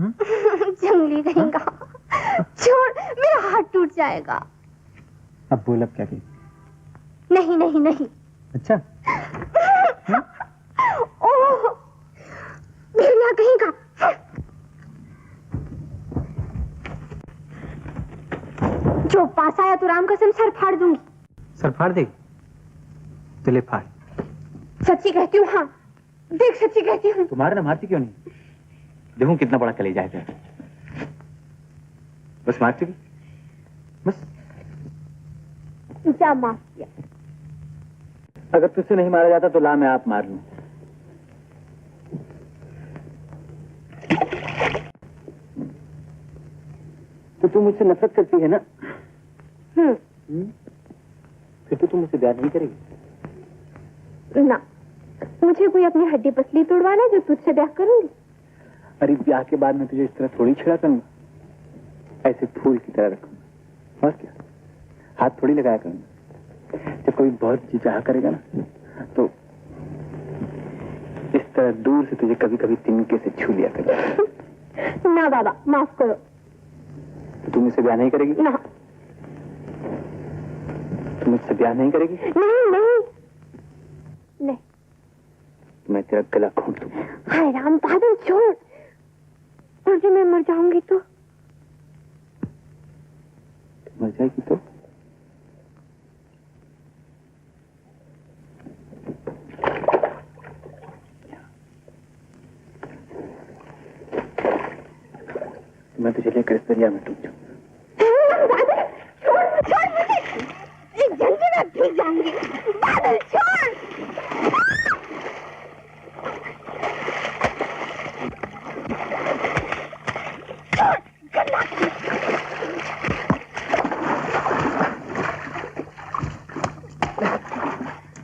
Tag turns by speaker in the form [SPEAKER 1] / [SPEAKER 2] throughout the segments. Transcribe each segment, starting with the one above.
[SPEAKER 1] जंगली कहीं का। छोड़, मेरा हाथ टूट जाएगा।
[SPEAKER 2] अब बोल, अब क्या कही?
[SPEAKER 1] नहीं नहीं नहीं।
[SPEAKER 2] अच्छा।
[SPEAKER 1] ओह, भेड़िया कहीं का। जो पास आया तो राम कसम सर फाड़ दूंगी।
[SPEAKER 2] सर फाड़ देगी? तो ले फाड़।
[SPEAKER 1] सच्ची कहती हूँ। हाँ देख, सच्ची कहती हूँ।
[SPEAKER 2] तुम्हारे ना मारती क्यों नहीं? देखूं कितना बड़ा कलेजा है। बस मार चुकी, बस।
[SPEAKER 1] जा, माफ किया।
[SPEAKER 2] अगर तुझसे नहीं मारा जाता तो ला मैं आप मार लूं। तो तू मुझसे नफरत करती है ना? फिर तो तू मुझसे ब्याह नहीं करेगी
[SPEAKER 1] ना। मुझे कोई अपनी हड्डी पसली तोड़वाना जो तुझसे ब्याह करूंगी।
[SPEAKER 2] अरे ब्याह के बाद मैं तुझे इस तरह थोड़ी छेड़ा करूंगा, ऐसे फूल की तरह रखूंगा। और क्या, हाथ थोड़ी लगाया करूंगा। जब कोई बहुत जी चाह करेगा ना तो इस तरह दूर से तुझे कभी कभी तिनके से छू लिया करेगा।
[SPEAKER 1] ना बाबा, माफ करो।
[SPEAKER 2] तो तुम मुझसे ब्याह नहीं करेगी?
[SPEAKER 1] ना।
[SPEAKER 2] तुम मुझसे ब्याह नहीं करेगी?
[SPEAKER 1] नहीं नहीं नहीं।
[SPEAKER 2] मैं तेरा गला घोंट दूंगा।
[SPEAKER 1] हाय राम, पागल छोड़। और जो मैं मर जाऊंगी तो?
[SPEAKER 2] मर जाएगी तो? मैं तुझे लेकर इस दरिया में डूब जाऊंगा।
[SPEAKER 1] छोड़ मुझे, एक जल्दी में भीग जाऊंगी। बादल छोड़।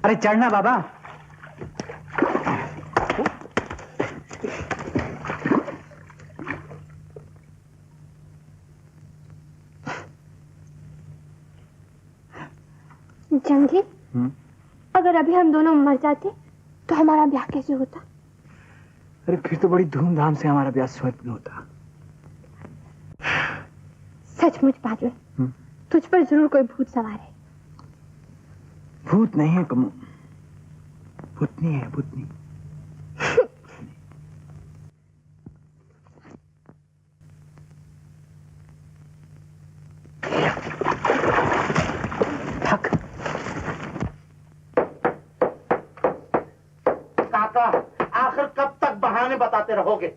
[SPEAKER 2] अरे चढ़ना बाबा।
[SPEAKER 1] जंगी, अगर अभी हम दोनों मर जाते तो हमारा ब्याह कैसे होता?
[SPEAKER 2] अरे फिर तो बड़ी धूमधाम से हमारा ब्याह स्वर्ग में होता।
[SPEAKER 1] सचमुच बादल, तुझ पर जरूर कोई भूत सवार है।
[SPEAKER 2] भूत नहीं है कमू, भूतनी है, भूतनी।
[SPEAKER 3] काका, आखिर कब तक बहाने बताते रहोगे?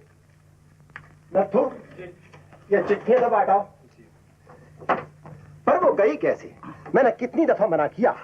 [SPEAKER 4] नथु, ये चिट्ठी तो बांटाओ। पर वो गई कैसे? मैंने कितनी दफा मना किया।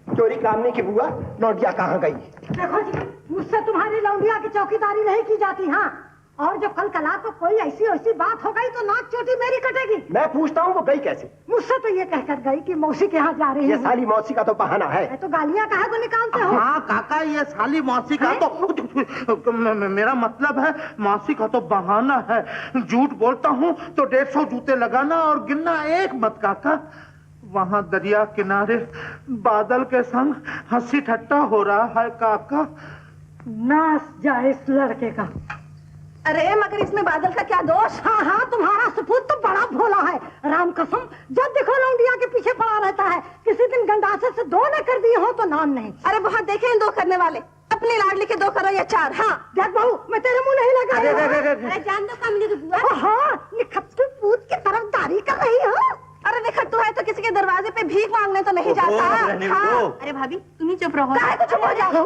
[SPEAKER 4] चोरी कामने की बुआ लौंडिया कहाँ गई?
[SPEAKER 5] देखो जी, मुझसे तुम्हारी लौंडिया की चौकीदारी नहीं की जाती। हाँ, और जो कल कला को कोई ऐसी ऐसी बात हो गई तो नाक चोटी मेरी कटेगी।
[SPEAKER 4] मैं पूछता हूँ वो गई कैसे?
[SPEAKER 5] मुझसे तो ये कहकर गई कि मौसी के यहाँ जा रही है।
[SPEAKER 4] ये साली मौसी का तो बहाना है।
[SPEAKER 5] तो गालियाँ कहाँ को निकालते हो?
[SPEAKER 3] हाँ काका, ये साली मौसी का तो मेरा मतलब है मौसी का तो बहाना है। झूठ बोलता हूँ तो 150 जूते लगाना और गिनना एक मत काका। वहाँ दरिया किनारे बादल के संग हंसी ठट्टा हो रहा है काका।
[SPEAKER 5] नाश जाए इस लड़के का।
[SPEAKER 6] अरे मगर इसमें बादल का क्या दोष?
[SPEAKER 5] हाँ हाँ, तुम्हारा सपूत तो बड़ा भोला है। राम कसम, जब देखो लौंडिया के पीछे पड़ा रहता है। किसी दिन गंडासे से 2 न कर दिए हो तो नाम नहीं।
[SPEAKER 6] अरे बहुत देखे इन 2 करने वाले। अपनी लाडली के 2 करो या 4। हाँ
[SPEAKER 5] देख बहू, मैं तेरे मुंह नहीं लगा।
[SPEAKER 6] अरे जान दो कमली की बुआ।
[SPEAKER 5] हाँ, निखट्टू पूत की तरफदारी कर रही हो।
[SPEAKER 6] अरे निखट्टू है तो किसी के दरवाजे पे भीख मांगने तो नहीं जाता। हाँ। अरे भाभी तुम ही चुप रहो।
[SPEAKER 5] चुप हो जाओ।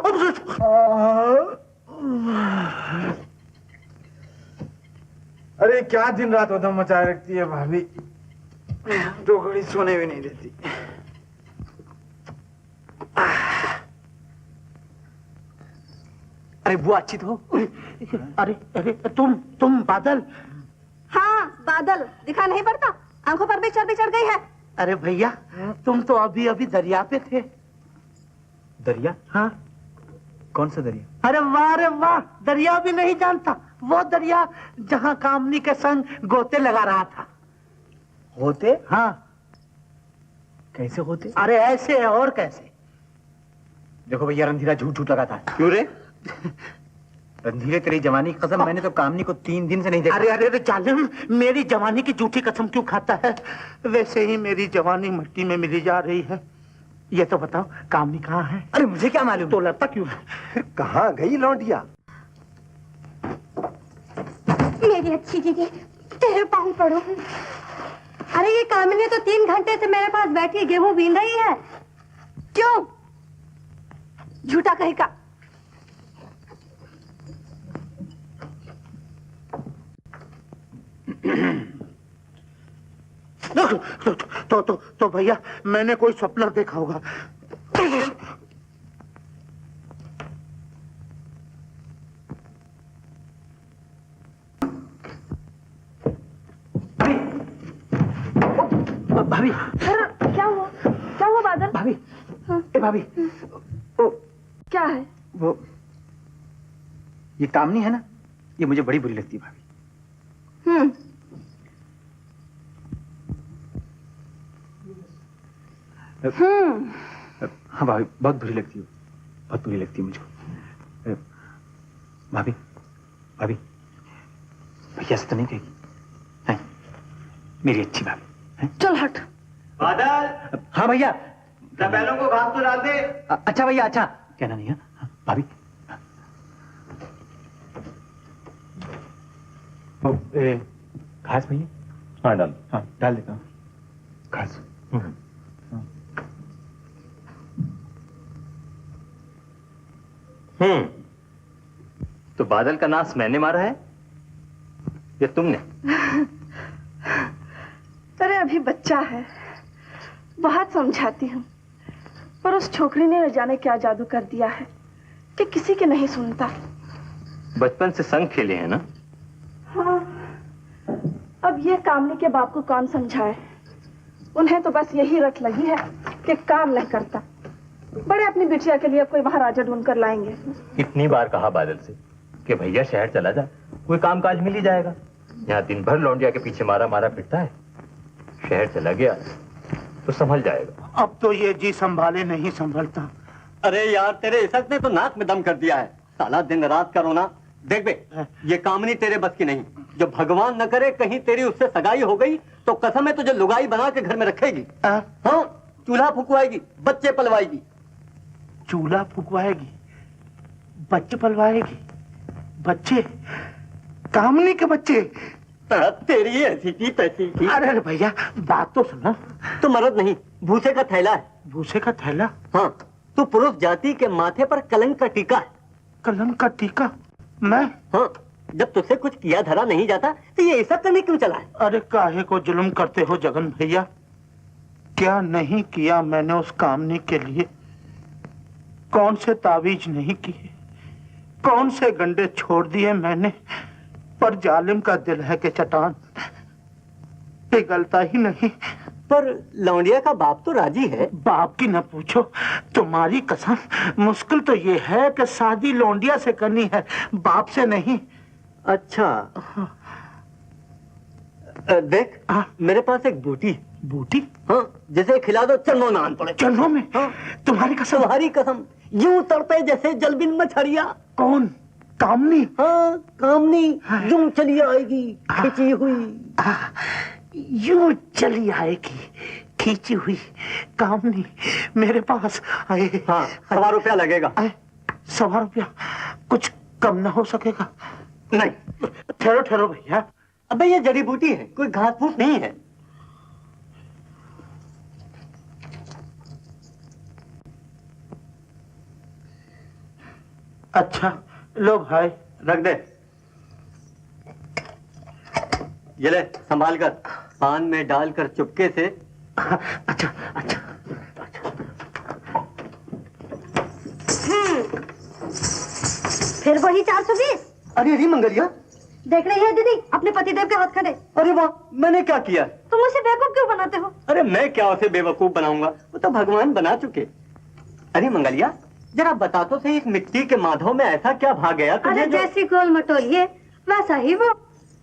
[SPEAKER 7] अरे क्या दिन रात उधम मचाए रखती है भाभी, 2 घड़ी सोने भी नहीं देती।
[SPEAKER 3] अरे बुआ अच्छी तो। अरे अरे तुम बादल?
[SPEAKER 6] हाँ बादल, दिखा नहीं पड़ता? आंखों पर भी चर्बी चढ़ गई है।
[SPEAKER 3] अरे भैया, तुम तो अभी अभी दरिया पे थे।
[SPEAKER 2] दरिया?
[SPEAKER 3] हाँ।
[SPEAKER 2] कौन सा दरिया?
[SPEAKER 3] अरे वाह, दरिया भी नहीं जानता? वो दरिया जहाँ कामनी के संग गोते लगा रहा था।
[SPEAKER 2] होते?
[SPEAKER 3] हाँ।
[SPEAKER 2] कैसे होते?
[SPEAKER 3] अरे ऐसे है और कैसे।
[SPEAKER 2] देखो भैया, रंधीरा झूठ लगाता है।
[SPEAKER 7] क्यों रे?
[SPEAKER 2] रंधीरे तेरी जवानी की कसम, मैंने तो कामनी को 3 दिन से नहीं देखा।
[SPEAKER 3] अरे अरे अरे जालिम, मेरी जवानी की झूठी कसम क्यों खाता है? वैसे ही मेरी जवानी मिट्टी में मिली जा रही है। ये तो बताओ कामनी कहाँ है?
[SPEAKER 2] अरे मुझे क्या मालूम?
[SPEAKER 3] तो लड़ता क्यों है?
[SPEAKER 4] कहाँ गई लौंडिया?
[SPEAKER 1] मेरी अच्छी दीदी, तेरे पाँव पड़ो।
[SPEAKER 5] अरे ये कामिनी तो 3 घंटे से मेरे पास बैठी गेहूं बीन रही है।
[SPEAKER 6] क्यों? झूठा कहीं का।
[SPEAKER 3] तो भैया मैंने कोई सपना देखा होगा।
[SPEAKER 2] भाभी,
[SPEAKER 6] क्या हुआ? क्या हुआ बादल?
[SPEAKER 2] भाभी, ए भाभी, ओ
[SPEAKER 6] क्या है?
[SPEAKER 2] वो ये कामनी है ना, ये मुझे बड़ी बुरी लगती है भाभी। हाँ भाभी, बहुत बुरी लगती है, बहुत बुरी लगती है मुझको। भाभी, भाभी, भैया से तो नहीं कहेगी? नहीं, मेरी अच्छी भाभी।
[SPEAKER 6] चल हट।
[SPEAKER 8] बादल,
[SPEAKER 2] हाँ भैया।
[SPEAKER 8] बैलों को घास तो डाल दे।
[SPEAKER 2] अच्छा भैया, अच्छा। कहना नहीं है भाभी। घास भैया?
[SPEAKER 8] हाँ डाल।
[SPEAKER 2] हाँ डाल देता हूँ घास।
[SPEAKER 8] तो बादल का नाश मैंने मारा है या तुमने?
[SPEAKER 6] अरे अभी बच्चा है, बहुत समझाती हूँ, पर उस छोकरी ने न जाने क्या जादू कर दिया है कि किसी के नहीं सुनता।
[SPEAKER 8] बचपन से संग खेले हैं ना?
[SPEAKER 6] हाँ, अब ये कामनी के बाप को कौन समझाए? उन्हें तो बस यही रट लगी है कि काम नहीं करता। बड़े अपनी बिटिया के लिए कोई महाराजा ढूंढ कर लाएंगे।
[SPEAKER 8] कितनी बार कहा बादल से कि भैया शहर चला जा, कोई काम काज मिल ही जाएगा। यहाँ दिन भर लौंडिया के पीछे मारा मारा फिरता है। शहर चला गया तो संभल जाएगा।
[SPEAKER 3] अब तो ये जी संभाले नहीं संभलता।
[SPEAKER 9] अरे यार, तेरे इसक ने तो नाक में दम कर दिया है। साला दिन रात का रोना। देख बे, ये कामनी तेरे बस की नहीं। जो भगवान न करे कहीं तेरी उससे सगाई हो गई तो कसम है तुझे लुगाई बना के घर में रखेगी। हाँ, चूल्हा फुकवाएगी, बच्चे पलवाएगी।
[SPEAKER 3] चूल्हा फुकवाएगी, बच्चे पलवाएगी? बच्चे? कामनी के बच्चे?
[SPEAKER 9] तेरी ऐसी की तैसी की।
[SPEAKER 3] अरे भैया बात तो सुनो।
[SPEAKER 9] तो मर्द नहीं, भूसे का थैला है।
[SPEAKER 3] भूसे का थैला?
[SPEAKER 9] हाँ, तू पुरुष जाति के माथे पर कलंक का टीका है।
[SPEAKER 3] कलंक का टीका? मैं?
[SPEAKER 9] हाँ, जब तुझसे कुछ किया धरा नहीं जाता तो ये ऐसा करने क्यों चला है?
[SPEAKER 3] अरे काहे को जुल्म करते हो जगन भैया? क्या नहीं किया मैंने उस कामनी के लिए? कौन से तावीज नहीं किए, कौन से गंडे छोड़ दिए मैंने, पर जालिम का दिल है कि चट्टान पिघलता ही नहीं।
[SPEAKER 9] पर लौंडिया का बाप तो राजी है।
[SPEAKER 3] बाप की न पूछो, तुम्हारी कसम। मुश्किल तो ये है कि शादी लौंडिया से करनी है, बाप से नहीं।
[SPEAKER 9] अच्छा, देख मेरे पास एक बूटी।
[SPEAKER 3] बूटी?
[SPEAKER 9] हाँ, जैसे खिला दो चन्नो नान पड़े।
[SPEAKER 3] चन्नो में? हाँ। तुम्हारी कसम?
[SPEAKER 9] तुम्हारी कसम, यूं तड़पे जैसे जलबिन मछरिया।
[SPEAKER 3] कौन? कामनी?
[SPEAKER 9] हाँ, कामनी यूं चली आएगी खिंची हुई।
[SPEAKER 3] यूं चली आएगी खींची हुई कामनी मेरे पास आए।
[SPEAKER 9] हाँ, 1.25 रुपया लगेगा।
[SPEAKER 3] 1.25 रुपया? कुछ कम ना हो सकेगा?
[SPEAKER 9] नहीं।
[SPEAKER 3] ठहरो ठहरो भैया।
[SPEAKER 9] अबे ये जड़ी बूटी है, कोई घास फूस नहीं है।
[SPEAKER 3] अच्छा लो भाई।
[SPEAKER 9] रख दे। ये ले, संभाल कर, पान में डालकर चुपके से।
[SPEAKER 3] अच्छा अच्छा।
[SPEAKER 5] फिर वही 420?
[SPEAKER 9] अरे अरे मंगलिया,
[SPEAKER 5] देख रही है दीदी अपने पतिदेव के हाथ खड़े।
[SPEAKER 9] अरे वाह, मैंने क्या किया?
[SPEAKER 5] तुम उसे बेवकूफ क्यों बनाते हो?
[SPEAKER 9] अरे मैं क्या उसे बेवकूफ बनाऊंगा, वो तो भगवान बना चुके। अरे मंगलिया, जरा बता तो सही, इस मिट्टी के माधव में ऐसा क्या भाग गया तुझे?
[SPEAKER 5] अरे जैसी गोल मटोलिए वैसा ही वो,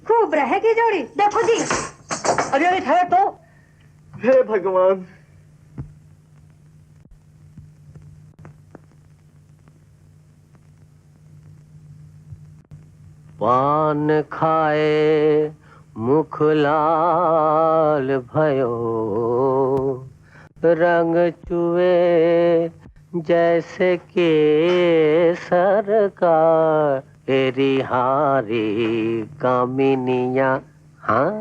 [SPEAKER 5] खूब रहेगी जोड़ी। देखो जी।
[SPEAKER 9] अरे अरे ठहर तो। हे भगवान।
[SPEAKER 10] पान खाए मुख लाल भयो, रंग चुए जैसे केसर का, तेरी हारी कामिनिया। हाँ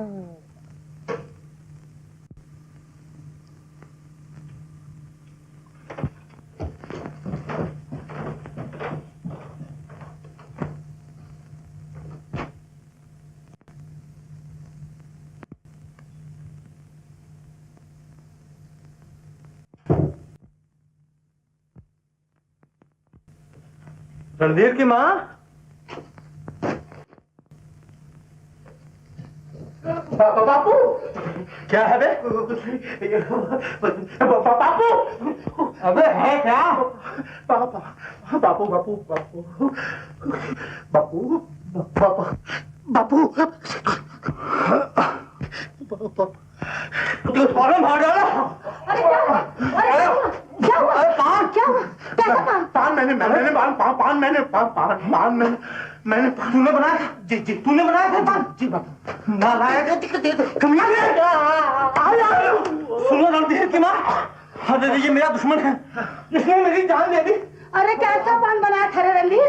[SPEAKER 3] रणधीर की माँ, बापू क्या है बे? बापू अबे है क्या? बापू बापू बापू बापू बापू बापू फौरन भाग डाला। मैंने तूने बनाया था? जी जी तूने बनाया था पान? जी बापू ना लाया था। सुनो रणधीर की माँ, अरे ये मेरा दुश्मन है, इसने मेरी जान ले दी।
[SPEAKER 5] अरे कैसा पान बनाया था रे रणधीर?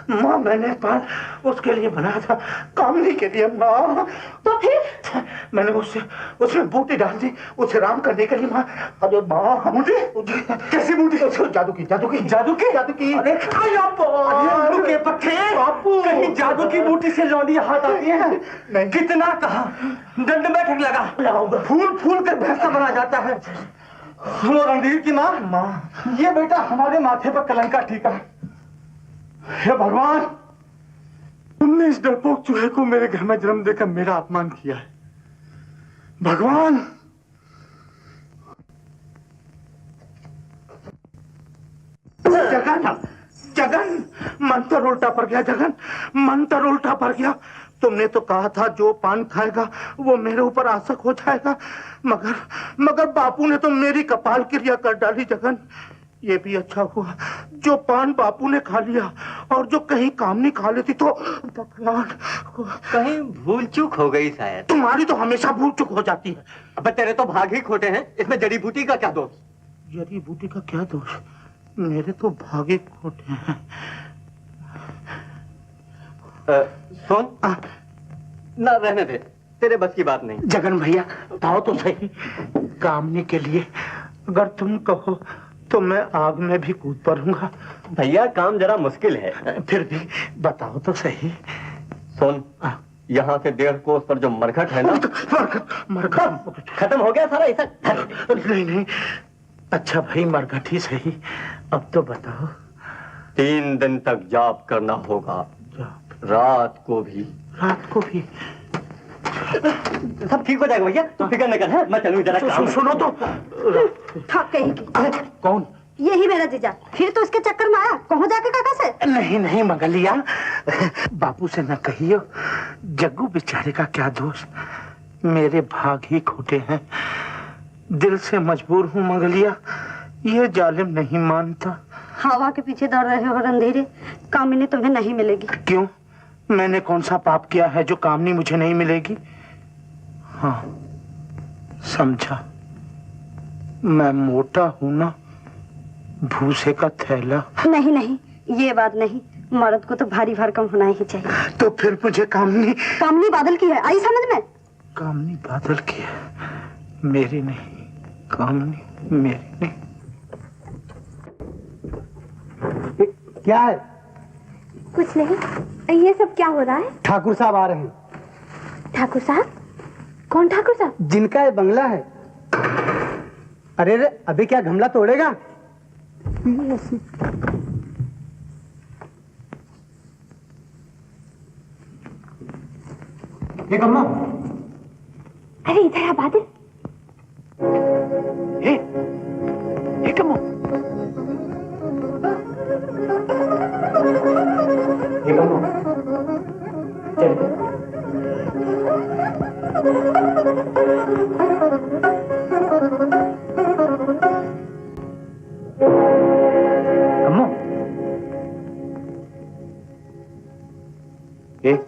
[SPEAKER 3] माँ मैंने पान उसके लिए बनाया था, कामनी के लिए माँ।
[SPEAKER 5] तो फिर
[SPEAKER 3] मैंने उसमें बूटी डाल दी उसे राम करने के लिए माँ। अरे माँ बूटी कैसी बूटी? जादू की जादू की जादू की जादू की। अरे के पट्टे बापू, कहीं जादू की बूटी से लौंडी हाथ आती है? नहीं। कितना कहा, दंड बैठक लगाऊंगा, फूल फूल कर भैंसा बना जाता है। सुनो रणधीर की माँ, ये बेटा हमारे माथे पर कलंका टीका है। हे भगवान, तुमने इस डरपोक चूहे को मेरे घर में जन्म देकर मेरा अपमान किया है। भगवान जगन, जगन मंत्र उल्टा पड़ गया। जगन मंत्र उल्टा पड़ गया। तुमने तो कहा था जो पान खाएगा वो मेरे ऊपर आसक हो जाएगा, मगर बापू ने तो मेरी कपाल क्रिया कर डाली। जगन ये भी अच्छा हुआ जो पान बापू ने खा लिया, और जो कहीं कामनी खा लेती तो भगवान
[SPEAKER 9] कहीं भूल चूक हो गई शायद।
[SPEAKER 3] तुम्हारी तो हमेशा भूल चूक हो जाती है।
[SPEAKER 9] अब तेरे तो भाग ही खोटे हैं, इसमें जड़ी बूटी का क्या दोष?
[SPEAKER 3] जड़ी बूटी का क्या दोष? मेरे तो भागे खोटे हैं।
[SPEAKER 9] सुन ना, रहने दे, तेरे बस की बात नहीं।
[SPEAKER 3] जगन भैया बताओ तो सही, कामनी के लिए अगर तुम कहो तो मैं आग में भी कूद पड़ूंगा।
[SPEAKER 9] भैया काम जरा मुश्किल है।
[SPEAKER 3] फिर भी बताओ तो सही।
[SPEAKER 9] सुन, यहाँ से 1.5 कोस पर जो मरघट है ना,
[SPEAKER 3] मरघट
[SPEAKER 9] खत्म हो गया सारा ऐसा।
[SPEAKER 3] नहीं नहीं, अच्छा भाई मरघट ही सही। अब तो बताओ।
[SPEAKER 9] 3 दिन तक जाप करना होगा, रात को भी।
[SPEAKER 3] रात को भी?
[SPEAKER 9] सब ठीक हो जाएगा भैया, तू फिक्र न कर। है मैं चलूं जरा काम।
[SPEAKER 3] सुनो तो।
[SPEAKER 5] थक कहेगी।
[SPEAKER 3] कौन?
[SPEAKER 5] यही मेरा जीजा। फिर तो उसके चक्कर में आया, कहो जाके काका से।
[SPEAKER 3] नहीं नहीं मंगलिया, बापू से न कहियो। जग्गू बेचारे का क्या दोष, मेरे भाग ही खोटे हैं। दिल से मजबूर हूँ मंगलिया, ये जालिम नहीं मानता।
[SPEAKER 5] हवा के पीछे दौड़ रहे हो रणधीर, कामिनी तुम्हें नहीं मिलेगी।
[SPEAKER 3] क्यों? मैंने कौन सा पाप किया है जो कामनी मुझे नहीं मिलेगी? हाँ समझा, मैं मोटा हूं ना, भूसे का थैला।
[SPEAKER 5] नहीं नहीं, ये बात नहीं, मर्द को तो भारी भरकम होना ही चाहिए।
[SPEAKER 3] तो फिर मुझे कामनी
[SPEAKER 5] बादल की है, आई समझ में?
[SPEAKER 3] कामनी बादल की है, मेरी नहीं। कामनी मेरी नहीं।
[SPEAKER 4] क्या है?
[SPEAKER 1] कुछ नहीं, ये सब क्या हो रहा है?
[SPEAKER 4] ठाकुर साहब आ रहे हैं।
[SPEAKER 1] ठाकुर साहब? कौन ठाकुर साहब?
[SPEAKER 4] जिनका ये बंगला है। अरे रे, अभी क्या गमला तोड़ेगा? ये कम्मा।
[SPEAKER 1] अरे इधर आ बादल।
[SPEAKER 3] ये कम्मा। ये कम्मा। चल।
[SPEAKER 2] एक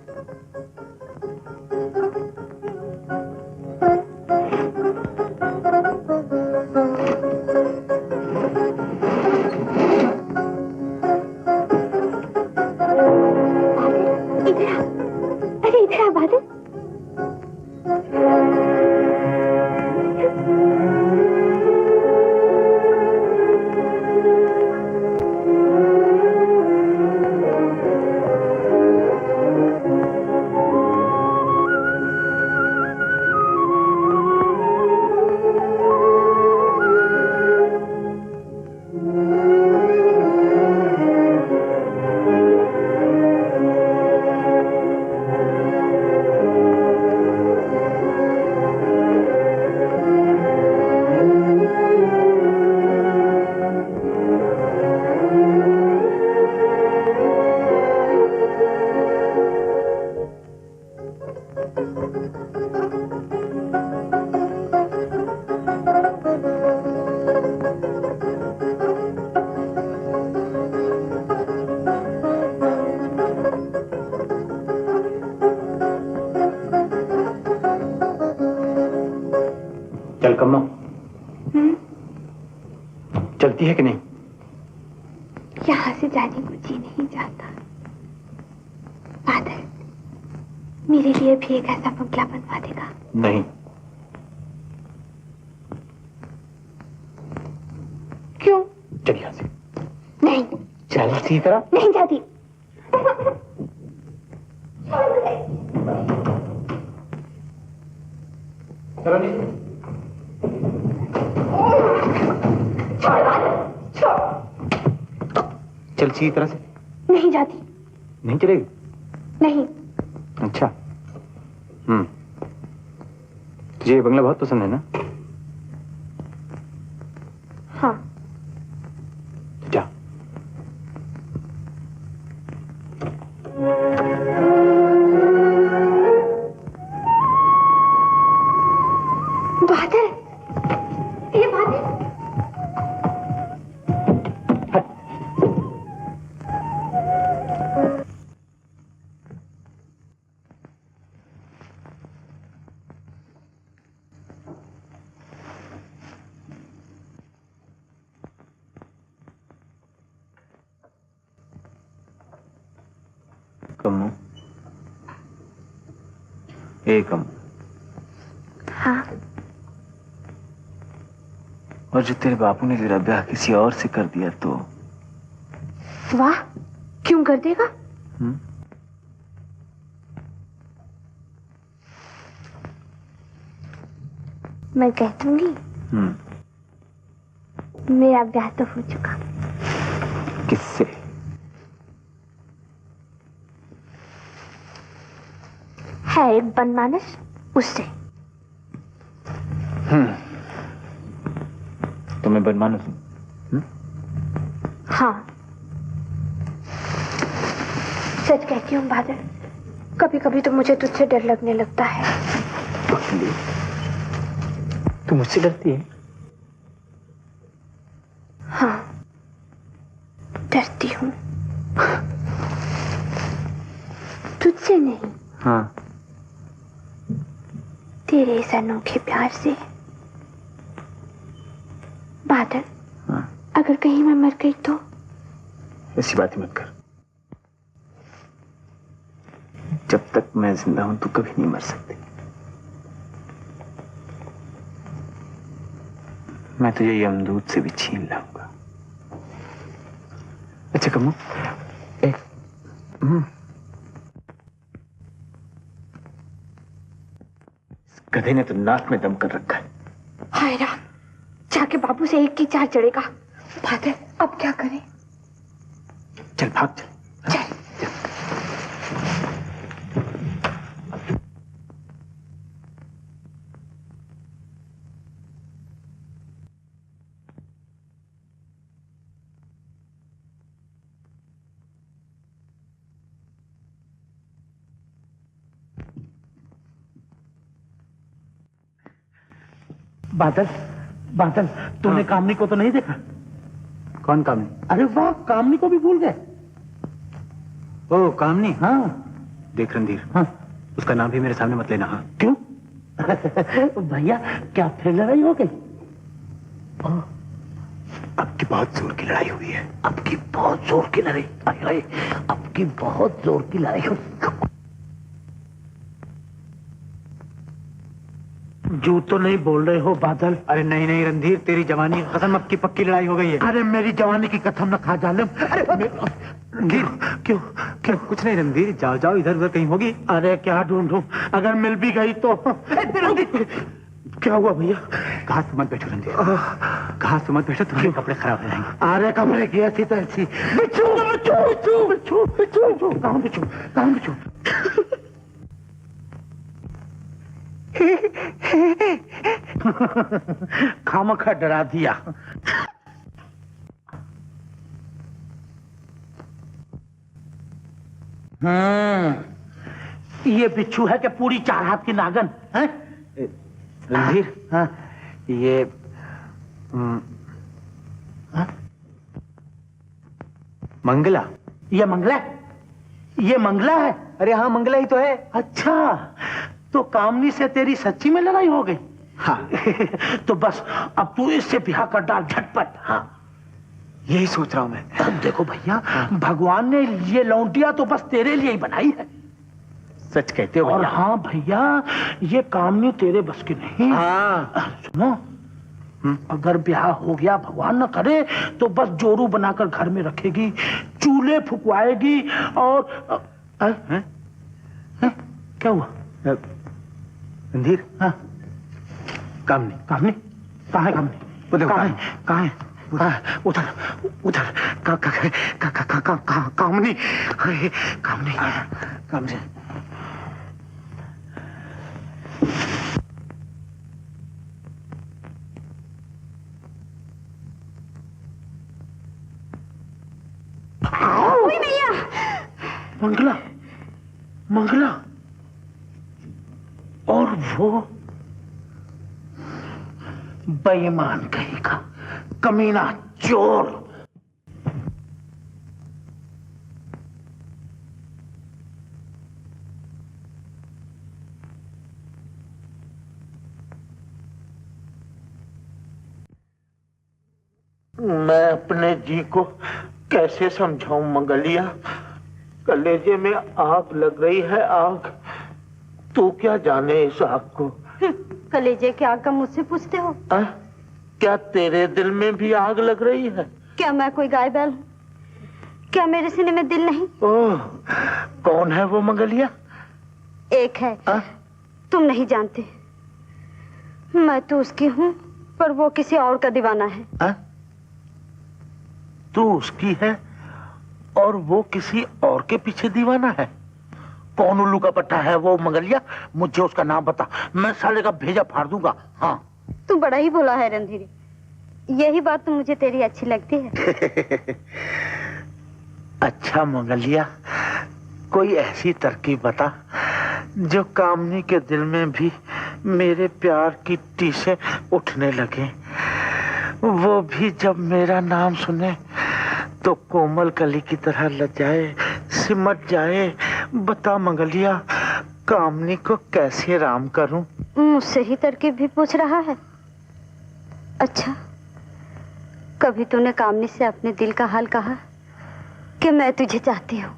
[SPEAKER 1] अरे इधर आ बादल।
[SPEAKER 2] चल कम्मा, चलती है कि नहीं?
[SPEAKER 1] यहाँ से जाने को जी नहीं जाता। बादल, मेरे लिए भी एक ऐसा बंगला बनवा देगा?
[SPEAKER 2] नहीं।
[SPEAKER 1] क्यों?
[SPEAKER 2] चल यहाँ से।
[SPEAKER 1] नहीं।
[SPEAKER 2] चल इसी तरह।
[SPEAKER 1] नहीं जाती।
[SPEAKER 2] चलो नहीं। चल सीधी तरह से।
[SPEAKER 1] नहीं जाती।
[SPEAKER 2] नहीं चलेगी?
[SPEAKER 1] नहीं।
[SPEAKER 2] अच्छा। तुझे ये बंगला बहुत पसंद है ना?
[SPEAKER 1] हाँ।
[SPEAKER 2] तो जा।
[SPEAKER 1] बादल, ये बादल।
[SPEAKER 2] कम्मू, कम्मू।
[SPEAKER 1] हाँ।
[SPEAKER 2] और जो तेरे बापू ने तेरा ब्याह किसी और से कर दिया तो?
[SPEAKER 1] वाह, क्यों कर देगा? मैं कह दूंगी। मेरा ब्याह तो हो चुका।
[SPEAKER 2] किससे?
[SPEAKER 1] है एक बनमानस, उससे।
[SPEAKER 2] तो मैं बनमानस हूं?
[SPEAKER 1] हाँ, सच कहती हूँ बादल, कभी कभी तो मुझे तुझसे डर लगने लगता है।
[SPEAKER 2] तू मुझसे डरती है?
[SPEAKER 1] हाँ, डरती हूँ। तुझसे नहीं।
[SPEAKER 2] हाँ।
[SPEAKER 1] तेरे इस अनोखे प्यार से। बादल,
[SPEAKER 2] हाँ।
[SPEAKER 1] अगर कहीं मैं मर गई तो?
[SPEAKER 2] ऐसी बातें मत कर। जब तक मैं जिंदा हूं तू कभी नहीं मर सकती। मैं तुझे यमदूत से भी छीन लाऊंगा। अच्छा कम्मू, एक गधे ने तो नाक में दम कर रखा है।
[SPEAKER 1] हाय राम, जाके बाबू से एक की चार चढ़ेगा। बादल, अब क्या करें?
[SPEAKER 2] चल भाग चल।
[SPEAKER 3] बादल, बादल, तूने कामनी को तो नहीं देखा?
[SPEAKER 2] कौन कामनी?
[SPEAKER 3] अरे वाह, कामनी को भी भूल गए।
[SPEAKER 2] ओ कामनी।
[SPEAKER 3] हाँ,
[SPEAKER 2] देख रणधीर, उसका नाम भी मेरे सामने मत लेना। हाँ
[SPEAKER 3] क्यों? भैया क्या फिर लड़ाई हो गई?
[SPEAKER 2] अब की बहुत जोर की लड़ाई हुई है।
[SPEAKER 3] अब की बहुत जोर की लड़ाई? अरे अब की बहुत जोर की लड़ाई हुई। झूठ तो नहीं बोल रहे हो बादल?
[SPEAKER 2] अरे नहीं नहीं रणधीर, तेरी जवानी की कसम, अब की पक्की लड़ाई हो गई है।
[SPEAKER 3] अरे मेरी जवानी की कसम न खा जालिम। अरे
[SPEAKER 2] रणधीर, क्यों क्यों? कुछ नहीं रणधीर, जाओ जाओ, इधर उधर कहीं होगी।
[SPEAKER 3] अरे क्या ढूंढूं, अगर मिल भी गई तो। क्या हुआ भैया?
[SPEAKER 2] घास पे मत बैठो रणधीर, घास पे मत बैठो, तुम्हारे कपड़े खराब हो जाएंगे।
[SPEAKER 3] अरे कपड़े की ऐसी तो ऐसी। बिच्छू बिच्छू बिच्छू बिच्छू बिच्छू, कहाँ बिच्छू, कहाँ बिच्छू? खामखा डरा दिया। ये बिच्छू है कि पूरी 4 हाथ की नागन है?
[SPEAKER 2] रणधीर,
[SPEAKER 3] हाँ
[SPEAKER 2] ये मंगला।
[SPEAKER 3] ये मंगला? ये मंगला है?
[SPEAKER 2] अरे हाँ, मंगला ही तो है।
[SPEAKER 3] अच्छा, तो कामनी से तेरी सच्ची में लड़ाई हो गई?
[SPEAKER 2] हाँ।
[SPEAKER 3] तो बस अब तू इससे ब्याह कर डाल झटपट। हाँ
[SPEAKER 2] यही सोच रहा हूं मैं।
[SPEAKER 3] अब देखो भैया, भगवान ने ये लौंडिया तो बस तेरे लिए ही बनाई है।
[SPEAKER 2] सच कहते हो
[SPEAKER 3] और
[SPEAKER 2] भैया?
[SPEAKER 3] हाँ भैया, ये कामनी तेरे बस की नहीं।
[SPEAKER 2] हाँ।
[SPEAKER 3] सुनो, अगर ब्याह हो गया, भगवान न करे, तो बस जोरू बनाकर घर में रखेगी, चूल्हे फुकवाएगी और क्या हुआ?
[SPEAKER 2] रणधीर,
[SPEAKER 3] हाँ
[SPEAKER 2] कामनी।
[SPEAKER 3] कामनी कहाँ है? कामनी
[SPEAKER 2] उधर
[SPEAKER 3] कहाँ है? कहाँ है? उधर उधर कामनी, कामनी कामनी।
[SPEAKER 1] कोई नहीं है।
[SPEAKER 3] मंगला, मंगला और वो बेईमान कहीं का, कमीना चोर। मैं अपने जी को कैसे समझाऊं मंगलिया? कलेजे में आग लग रही है, आग। तू क्या जाने इस आग को?
[SPEAKER 5] कलेजे की आग का मुझसे पूछते हो?
[SPEAKER 3] क्या तेरे दिल में भी आग लग रही है?
[SPEAKER 5] क्या मैं कोई गाय बैल हूँ? क्या मेरे सीने में दिल नहीं?
[SPEAKER 3] ओह, कौन है वो मंगलिया?
[SPEAKER 5] एक है। तुम नहीं जानते। मैं तो उसकी हूँ, पर वो किसी और का दीवाना है।
[SPEAKER 3] तू उसकी है और वो किसी और के पीछे दीवाना है? कौन उल्लू का पट्टा है वो मंगलिया? मुझे उसका नाम बता, मैं साले का भेजा फाड़ दूंगा। हाँ,
[SPEAKER 5] तू बड़ा ही भोला है रणधीरी। यही बात तो मुझे तेरी अच्छी लगती है।
[SPEAKER 3] अच्छा मंगलिया, कोई ऐसी तरकीब बता जो कामनी के दिल में भी मेरे प्यार की टीसें उठने लगे। वो भी जब मेरा नाम सुने तो कोमल कली की तरह लजाए, सिमट जाए। बता मंगलिया, कामनी को कैसे राम करूं?
[SPEAKER 5] मुझसे ही तरकीब भी पूछ रहा है? अच्छा, कभी तूने कामनी से अपने दिल का हाल कहा कि मैं तुझे चाहती हूँ?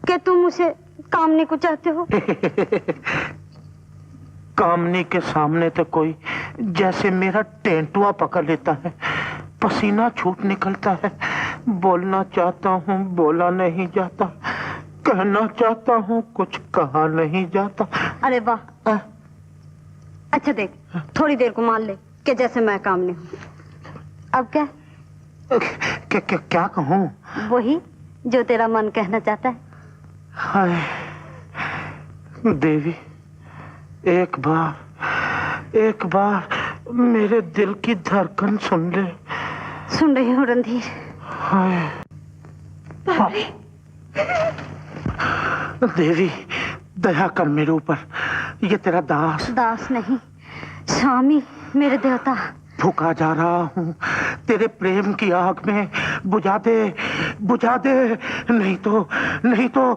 [SPEAKER 5] कि तुम उसे कामनी को चाहते हो?
[SPEAKER 3] कामनी के सामने तो कोई जैसे मेरा टेंटुआ पकड़ लेता है, पसीना छूट निकलता है। बोलना चाहता हूँ, बोला नहीं जाता। कहना चाहता हूँ, कुछ कहा नहीं जाता।
[SPEAKER 5] अरे वाह। अच्छा देख, थोड़ी देर को मान ले कि जैसे मैं कामनी हूँ। अब क्या?
[SPEAKER 3] क्या कहूँ?
[SPEAKER 5] वही जो तेरा मन कहना चाहता है।
[SPEAKER 3] हाय देवी, एक बार मेरे दिल की धड़कन सुन ले।
[SPEAKER 5] सुन रही हूँ रणधीर।
[SPEAKER 3] हाय देवी, दया कर मेरे ऊपर। ये तेरा दास।
[SPEAKER 5] दास नहीं, स्वामी, मेरे देवता।
[SPEAKER 3] फूका जा रहा हूँ तेरे प्रेम की आग में। बुझा दे बुझा दे, नहीं तो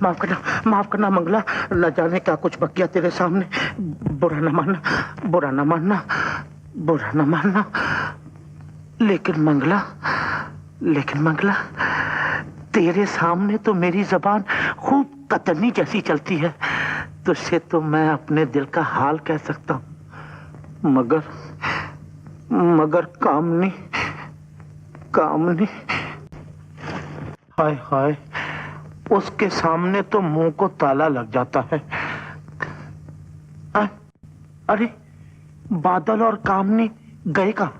[SPEAKER 3] माफ करना मंगला, न जाने क्या कुछ बक गया तेरे सामने। बुरा न मानना। लेकिन मंगला तेरे सामने तो मेरी जबान खूब कतरनी जैसी चलती है, तुझसे तो मैं अपने दिल का हाल कह सकता हूं, मगर कामनी हाय उसके सामने तो मुंह को ताला लग जाता है। अरे बादल और कामनी गए कहां?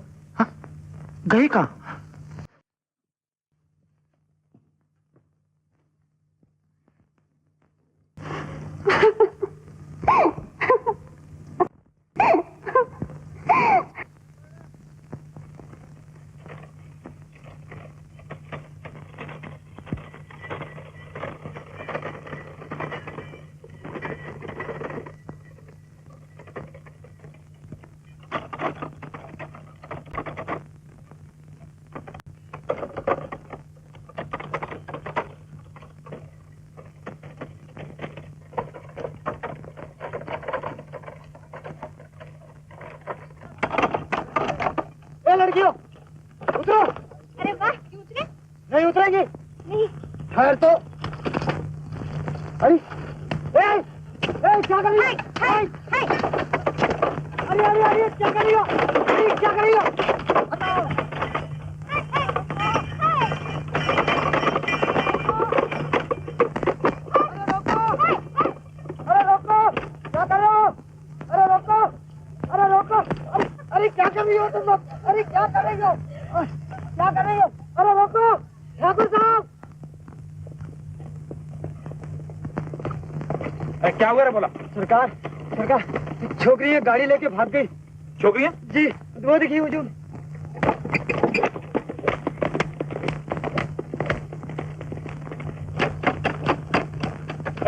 [SPEAKER 11] लड़कियों उतरो।
[SPEAKER 1] अरे वाह, क्यों उतरे?
[SPEAKER 11] नहीं उतरेंगे।
[SPEAKER 1] नहीं।
[SPEAKER 11] ठहर तो। अरे क्या करेगा? अरे क्या करेगा? क्या करेगा? बताओ। अरे रोको, क्या कर रहे हो? अरे रोको। अरे क्या कर रही हो तुम लोग? अरे क्या करेंगे? अरे रोको, ठाकुर साहब।
[SPEAKER 7] क्या हुआ रे? बोला।
[SPEAKER 11] सरकार छोकरी है, गाड़ी लेके भाग गई।
[SPEAKER 7] छोकरी है?
[SPEAKER 11] जी, वो देखिए हुजूर।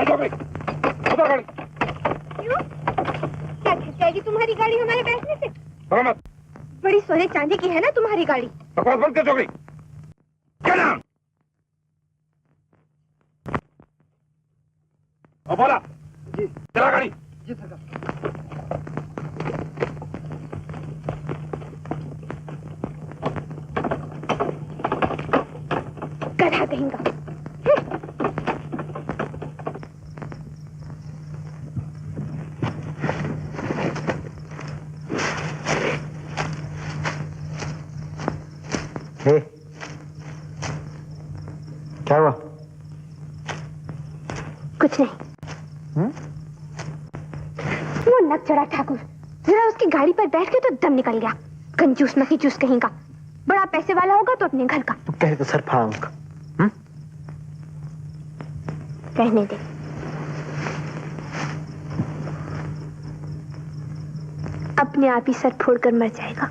[SPEAKER 7] छोकरी उधर गाड़ी।
[SPEAKER 1] क्यों? क्या छूट जाएगी तुम्हारी गाड़ी हमारे बैठने से?
[SPEAKER 7] मत।
[SPEAKER 1] बड़ी सोने चांदी की है ना तुम्हारी गाड़ी।
[SPEAKER 7] बकवास बंद कर छोकरी। क्या नाम? बोला।
[SPEAKER 11] जी।
[SPEAKER 7] चला गाड़ी।
[SPEAKER 11] जी सरकार।
[SPEAKER 1] गधा कहेंगा।
[SPEAKER 4] क्या हुआ?
[SPEAKER 1] कुछ नहीं। वो नक चढ़ा ठाकुर, जरा उसकी गाड़ी पर बैठ के तो दम निकल गया। कंजूस मकी चूस कहेंगा। बड़ा पैसे वाला होगा तो अपने घर का।
[SPEAKER 4] तो कहे तो सर फाड़ूं।
[SPEAKER 1] रहने दे। अपने आप ही सर फोड़कर मर जाएगा।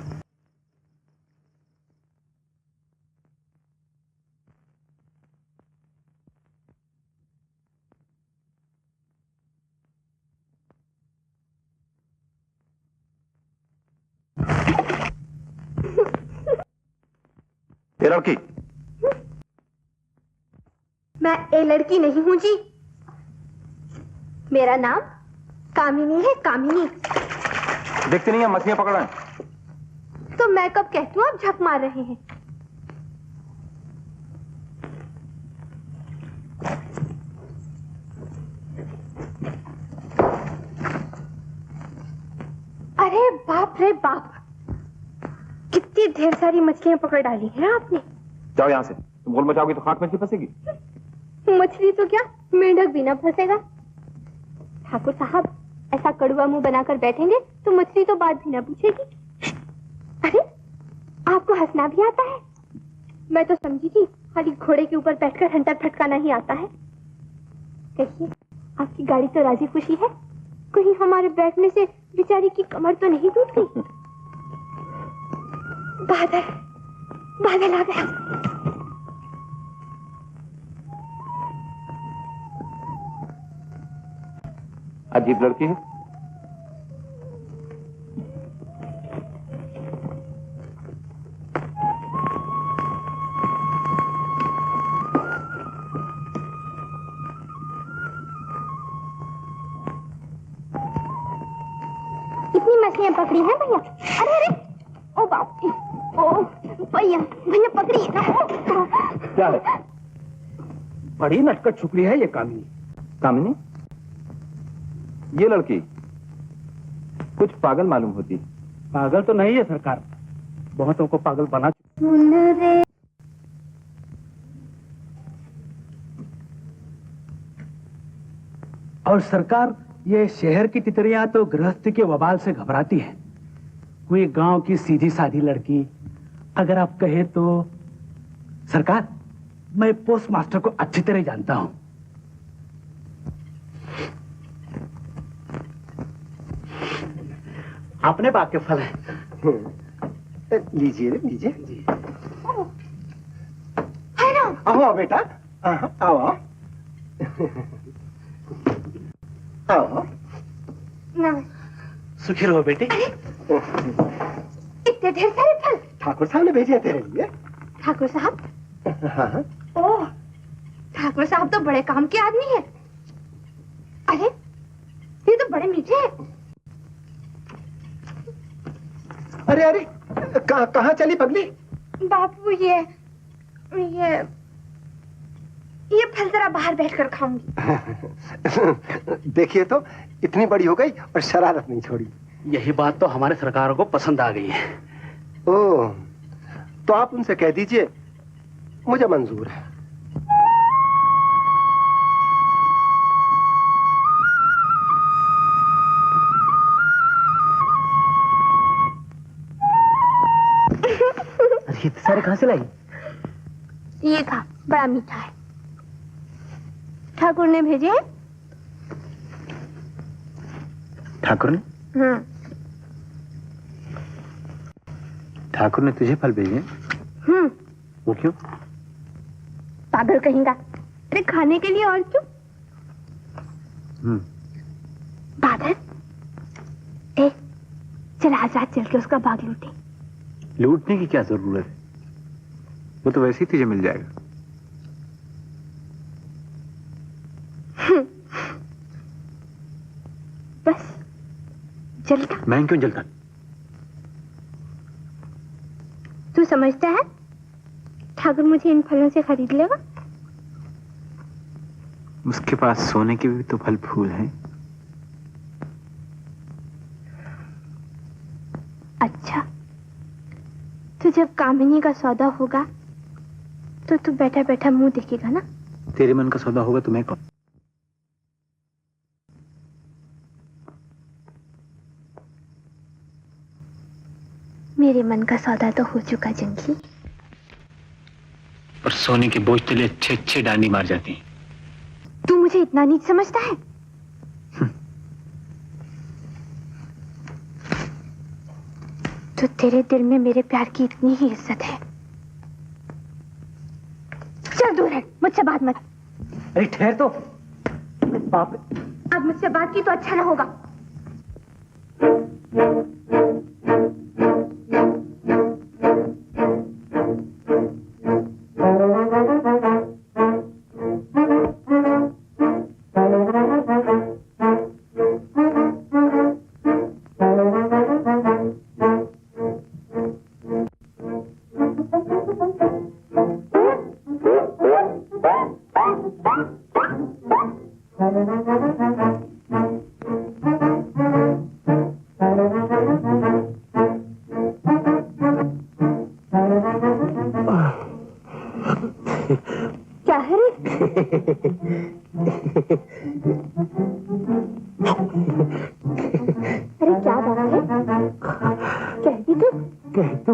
[SPEAKER 7] ये लड़की?
[SPEAKER 1] मैं ए लड़की नहीं हूं जी। मेरा नाम कामिनी है, कामिनी।
[SPEAKER 7] देखते नहीं है मछलियां पकड़ रहे हैं।
[SPEAKER 1] तो मैं कब कहती हूँ आप झक मार रहे हैं? अरे बाप रे बाप, कितनी ढेर सारी मछलियां पकड़ डाली हैं आपने।
[SPEAKER 7] जाओ यहाँ से, तुम गोल मचाओगी तो खाक मछली फंसेगी।
[SPEAKER 1] मछली तो क्या, मेंढक भी ना फंसेगा। ठाकुर साहब, ऐसा कड़वा मुंह बनाकर बैठेंगे तो मछली तो बात भी ना पूछेगी। अरे आपको हंसना भी आता है? मैं तो समझी थी खाली घोड़े के ऊपर बैठकर हंटर फटकाना ही आता है। कहिए, आपकी गाड़ी तो राजी खुशी है, कहीं हमारे बैठने से बेचारी की कमर तो नहीं टूट गई? बादल आ गया।
[SPEAKER 7] अजीब लड़की है।
[SPEAKER 1] मछलियाँ पकड़ी हैं भैया? अरे अरे, ओ बाप रे, ओ भैया भैया पकड़ी ना।
[SPEAKER 2] क्या है? बड़ी नटखट छुपड़ी है ये कामिनी। कामिनी? ये लड़की कुछ पागल मालूम होती। पागल तो नहीं है सरकार, बहुतों को पागल बना चुकी।
[SPEAKER 12] और सरकार, ये शहर की तितरियां तो गृहस्थी के वबाल से घबराती हैं। कोई गांव की सीधी साधी लड़की अगर आप कहे तो सरकार, मैं पोस्ट मास्टर को अच्छी तरह जानता हूं। अपने बाग के फल हैं।
[SPEAKER 4] लीजिए लीजिए जी।
[SPEAKER 1] आओ
[SPEAKER 4] बेटा, आओ आओ। आओ।
[SPEAKER 12] सुखी रहो बेटी।
[SPEAKER 1] इतने ढेर सारे फल
[SPEAKER 4] ठाकुर साहब ने भेजे तेरे लिए।
[SPEAKER 1] ठाकुर साहब?
[SPEAKER 4] हाँ।
[SPEAKER 1] ओह, ठाकुर साहब तो बड़े काम के आदमी हैं। अरे ये तो बड़े मीठे हैं।
[SPEAKER 4] अरे अरे, कहाँ चली पगली?
[SPEAKER 1] बापू ये फल जरा बाहर बैठकर खाऊंगी।
[SPEAKER 4] देखिए तो, इतनी बड़ी हो गई और शरारत नहीं छोड़ी।
[SPEAKER 12] यही बात तो हमारे सरकारों को पसंद आ गई है।
[SPEAKER 4] ओह, तो आप उनसे कह दीजिए मुझे मंजूर है।
[SPEAKER 12] अरे इतने सारे कहां से लाई?
[SPEAKER 1] ये खा, बड़ा मीठा है। ठाकुर ने भेजे हैं।
[SPEAKER 2] ठाकुर ने? ठाकुर ने तुझे फल भेजे? वो क्यों?
[SPEAKER 1] पागल कहेगा। अरे खाने के लिए, और क्यों? बादल, चल आज रात चल के उसका बाग लूटे।
[SPEAKER 2] लूटने की क्या जरूरत है? वो तो वैसे ही तुझे मिल जाएगा।
[SPEAKER 1] बस जलता।
[SPEAKER 2] मैं क्यों जलता?
[SPEAKER 1] तू समझता है ठाकुर मुझे इन फलों से खरीद लेगा?
[SPEAKER 2] उसके पास सोने के भी तो फल फूल हैं।
[SPEAKER 1] अच्छा, तो जब कामिनी का सौदा होगा तो तू बैठा बैठा मुंह देखेगा ना?
[SPEAKER 2] तेरे मन का सौदा होगा तो मैं कौन?
[SPEAKER 1] मेरे मन का सौदा तो हो चुका जंगली।
[SPEAKER 2] और सोने के बोझ तले अच्छे अच्छे डांडी मार जाती हैं।
[SPEAKER 1] तू मुझे इतना नीच समझता है? तो तेरे दिल में मेरे प्यार की इतनी ही इज्जत है। चल दूर है, मुझसे बात मत।
[SPEAKER 12] अरे ठहर तो। बाप रे,
[SPEAKER 1] अब मुझसे बात की तो अच्छा ना होगा। क्या है रे? अरे क्या बात है? कहती तू?
[SPEAKER 12] कह तू।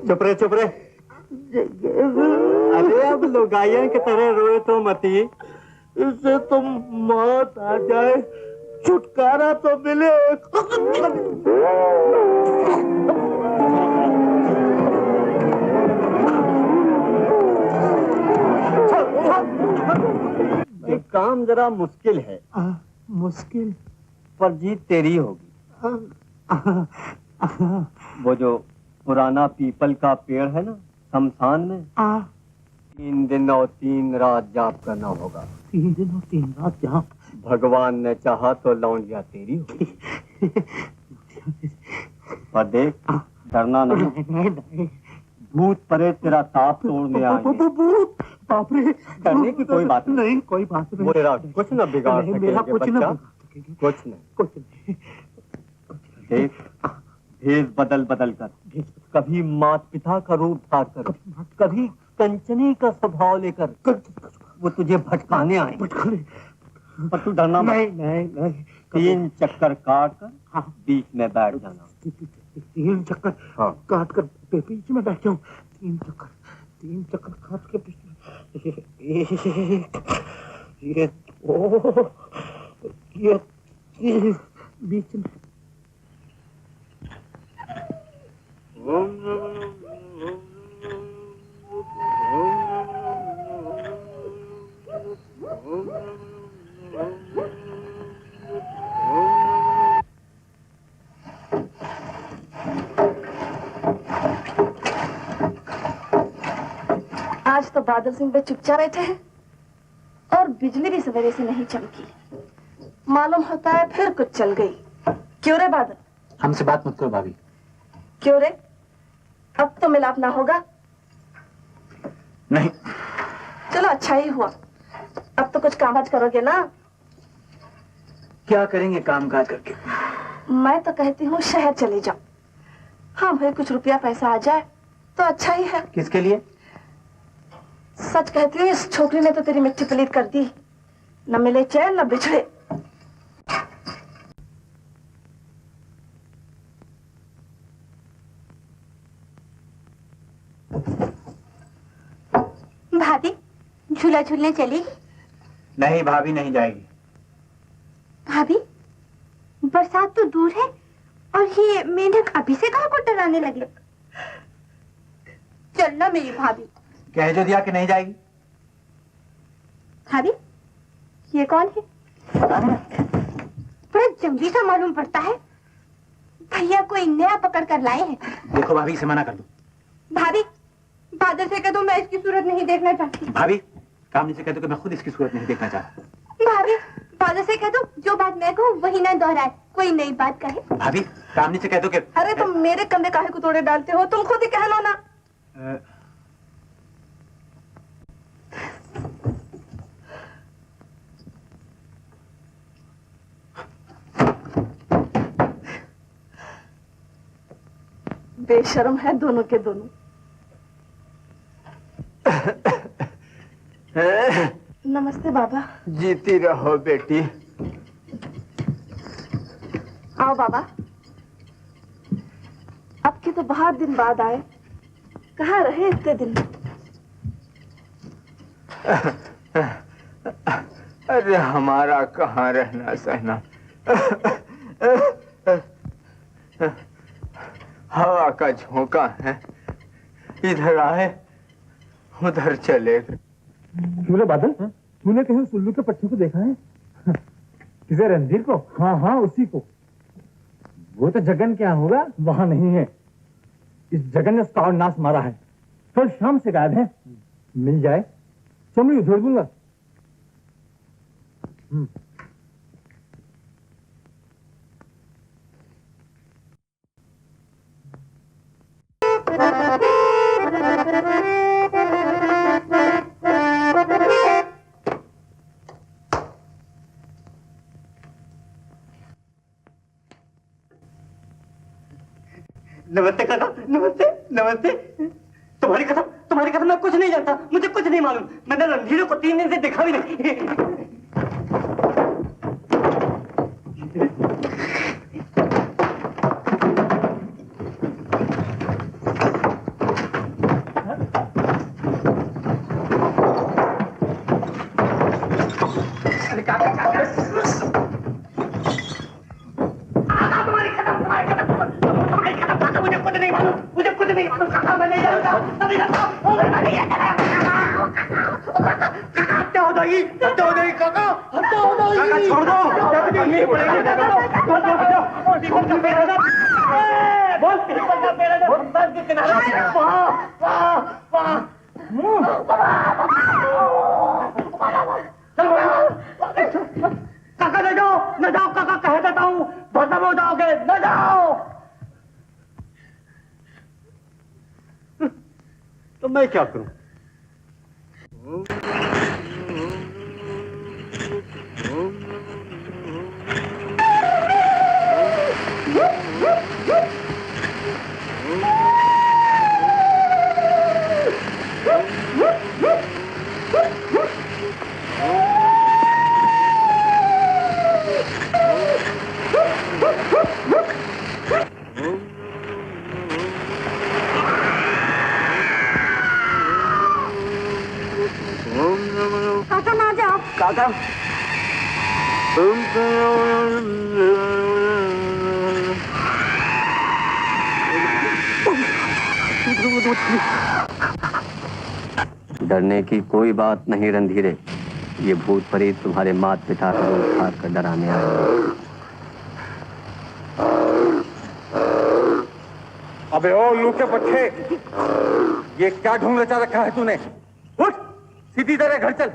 [SPEAKER 2] चुप रहे चुप रहे।
[SPEAKER 9] अरे अब लुगाइया की तरह रोए तो मती।
[SPEAKER 3] इससे तो मौत आ जाए, छुटकारा तो मिले।
[SPEAKER 9] एक काम जरा मुश्किल है।
[SPEAKER 3] मुश्किल?
[SPEAKER 9] पर जीत तेरी होगी। वो जो पुराना पीपल का पेड़ है ना शमशान में, 3 दिन और 3 रात जाप करना होगा।
[SPEAKER 3] 3 दिन और 3 रात जाप?
[SPEAKER 9] भगवान ने चाहा तो लौंडिया तेरी होगी। पर देख, डरना नहीं। भूत परे तेरा ताप तोड़ने आएंगे।
[SPEAKER 3] भूत? बाप रे!
[SPEAKER 9] डरने की कोई बात
[SPEAKER 3] नहीं। कोई बात नहीं।
[SPEAKER 9] वो तेरा कुछ न बिगाड़ सकेंगे
[SPEAKER 3] मेरा कुछ
[SPEAKER 9] बच्चा।
[SPEAKER 3] न
[SPEAKER 9] कुछ नहीं। देख, भेष बदल बदल कर, कभी माता पिता का रूप धार कर, कभी कंचनी का स्वभाव लेकर वो तुझे भटकाने आए। पर तू डरना मत।
[SPEAKER 3] नहीं।
[SPEAKER 9] 3 चक्कर काट कर बीच में बैठ जाना।
[SPEAKER 3] 3 चक्कर काट कर बीच में बैठ जाऊं? 3 चक्कर काट के बीच में। ये 3 बीच में।
[SPEAKER 6] आज तो बादल सिंह पे चुपचाप बैठे हैं और बिजली भी सवेरे से नहीं चमकी। मालूम होता है फिर कुछ चल गई। क्यों रे बादल?
[SPEAKER 12] हमसे बात मत करो भाभी।
[SPEAKER 6] क्यों रे? अब तो मिलाप ना होगा?
[SPEAKER 12] नहीं।
[SPEAKER 6] चलो अच्छा ही हुआ। अब तो कुछ कामकाज करोगे ना?
[SPEAKER 12] क्या करेंगे कामकाज करके?
[SPEAKER 6] मैं तो कहती हूँ शहर चले जाओ। हाँ भाई, कुछ रुपया पैसा आ जाए तो अच्छा ही है।
[SPEAKER 12] किसके लिए?
[SPEAKER 6] सच कहती हूँ, इस छोकरी ने तो तेरी मिट्टी पलीत कर दी। न मिले चैन न बिछड़े।
[SPEAKER 1] भाभी झूला झूलने चलेगी?
[SPEAKER 12] नहीं भाभी, नहीं जाएगी।
[SPEAKER 1] भाभी बरसात तो दूर है और ये मेंढक अभी से कहाँ को डराने लगे। चलना मेरी भाभी।
[SPEAKER 12] कह जो दिया कि नहीं जाएगी।
[SPEAKER 1] भाभी ये कौन है? बड़ा जंगली सा मालूम पड़ता है। भैया कोई नया पकड़ कर लाए हैं।
[SPEAKER 12] देखो भाभी, इसे मना कर दो।
[SPEAKER 1] भाभी बादल से कह दो मैं इसकी सूरत नहीं देखना चाहती।
[SPEAKER 12] भाभी कामनी से कह दो कि मैं खुद इसकी सूरत नहीं देखना चाहता।
[SPEAKER 1] भाभी बादल से कह दो जो बात मैं कहूँ वही ना दोहराए, कोई नई बात कहे।
[SPEAKER 12] भाभी कामनी से कह दो कि
[SPEAKER 6] अरे तुम मेरे कंधे काहे को तोड़े डालते हो? तुम खुद ही कह लो ना। बेशर्म है दोनों के दोनों। नमस्ते बाबा।
[SPEAKER 13] जीती रहो बेटी।
[SPEAKER 6] आओ बाबा। अब के तो बहुत दिन बाद आए। कहाँ रहे इतने दिन?
[SPEAKER 13] अरे हमारा कहाँ रहना सहना। हवा का झोंका है, इधर आए उधर चले गए।
[SPEAKER 14] क्यों बादल, तूने कहीं उल्लू के पट्टे को देखा है? किसे? रणधीर को? हाँ उसी को। वो तो जगन क्या होगा, वहां नहीं है। इस जगन ने उसका और नाश मारा है। कल शाम से गायब है। मिल जाए चमड़ी उधेड़ दूंगा।
[SPEAKER 9] नमस्ते काका, नमस्ते नमस्ते। तुम्हारी कसम मैं कुछ नहीं जानता, मुझे कुछ नहीं मालूम। मैंने रणधीर को 3 दिन से देखा भी नहीं।
[SPEAKER 3] हत्या हो जाएगी काका, हत्या हो जाएगी। छोड़ दो, काका न जाओ, न जाओ काका, कह देता हूँ भस्म हो जाओगे, न जाओ।
[SPEAKER 9] तो मैं क्या करूं?
[SPEAKER 5] काका ना जाओ।
[SPEAKER 9] काका डरने की कोई बात नहीं रणधीरे, ये भूत प्रेत तुम्हारे मात पिता को उठा कर डराने आए।
[SPEAKER 14] अबे ओ लूके पट्टे, ये क्या ढूंढ रचा रखा है तूने? उठ, सीधी तरह घर चल।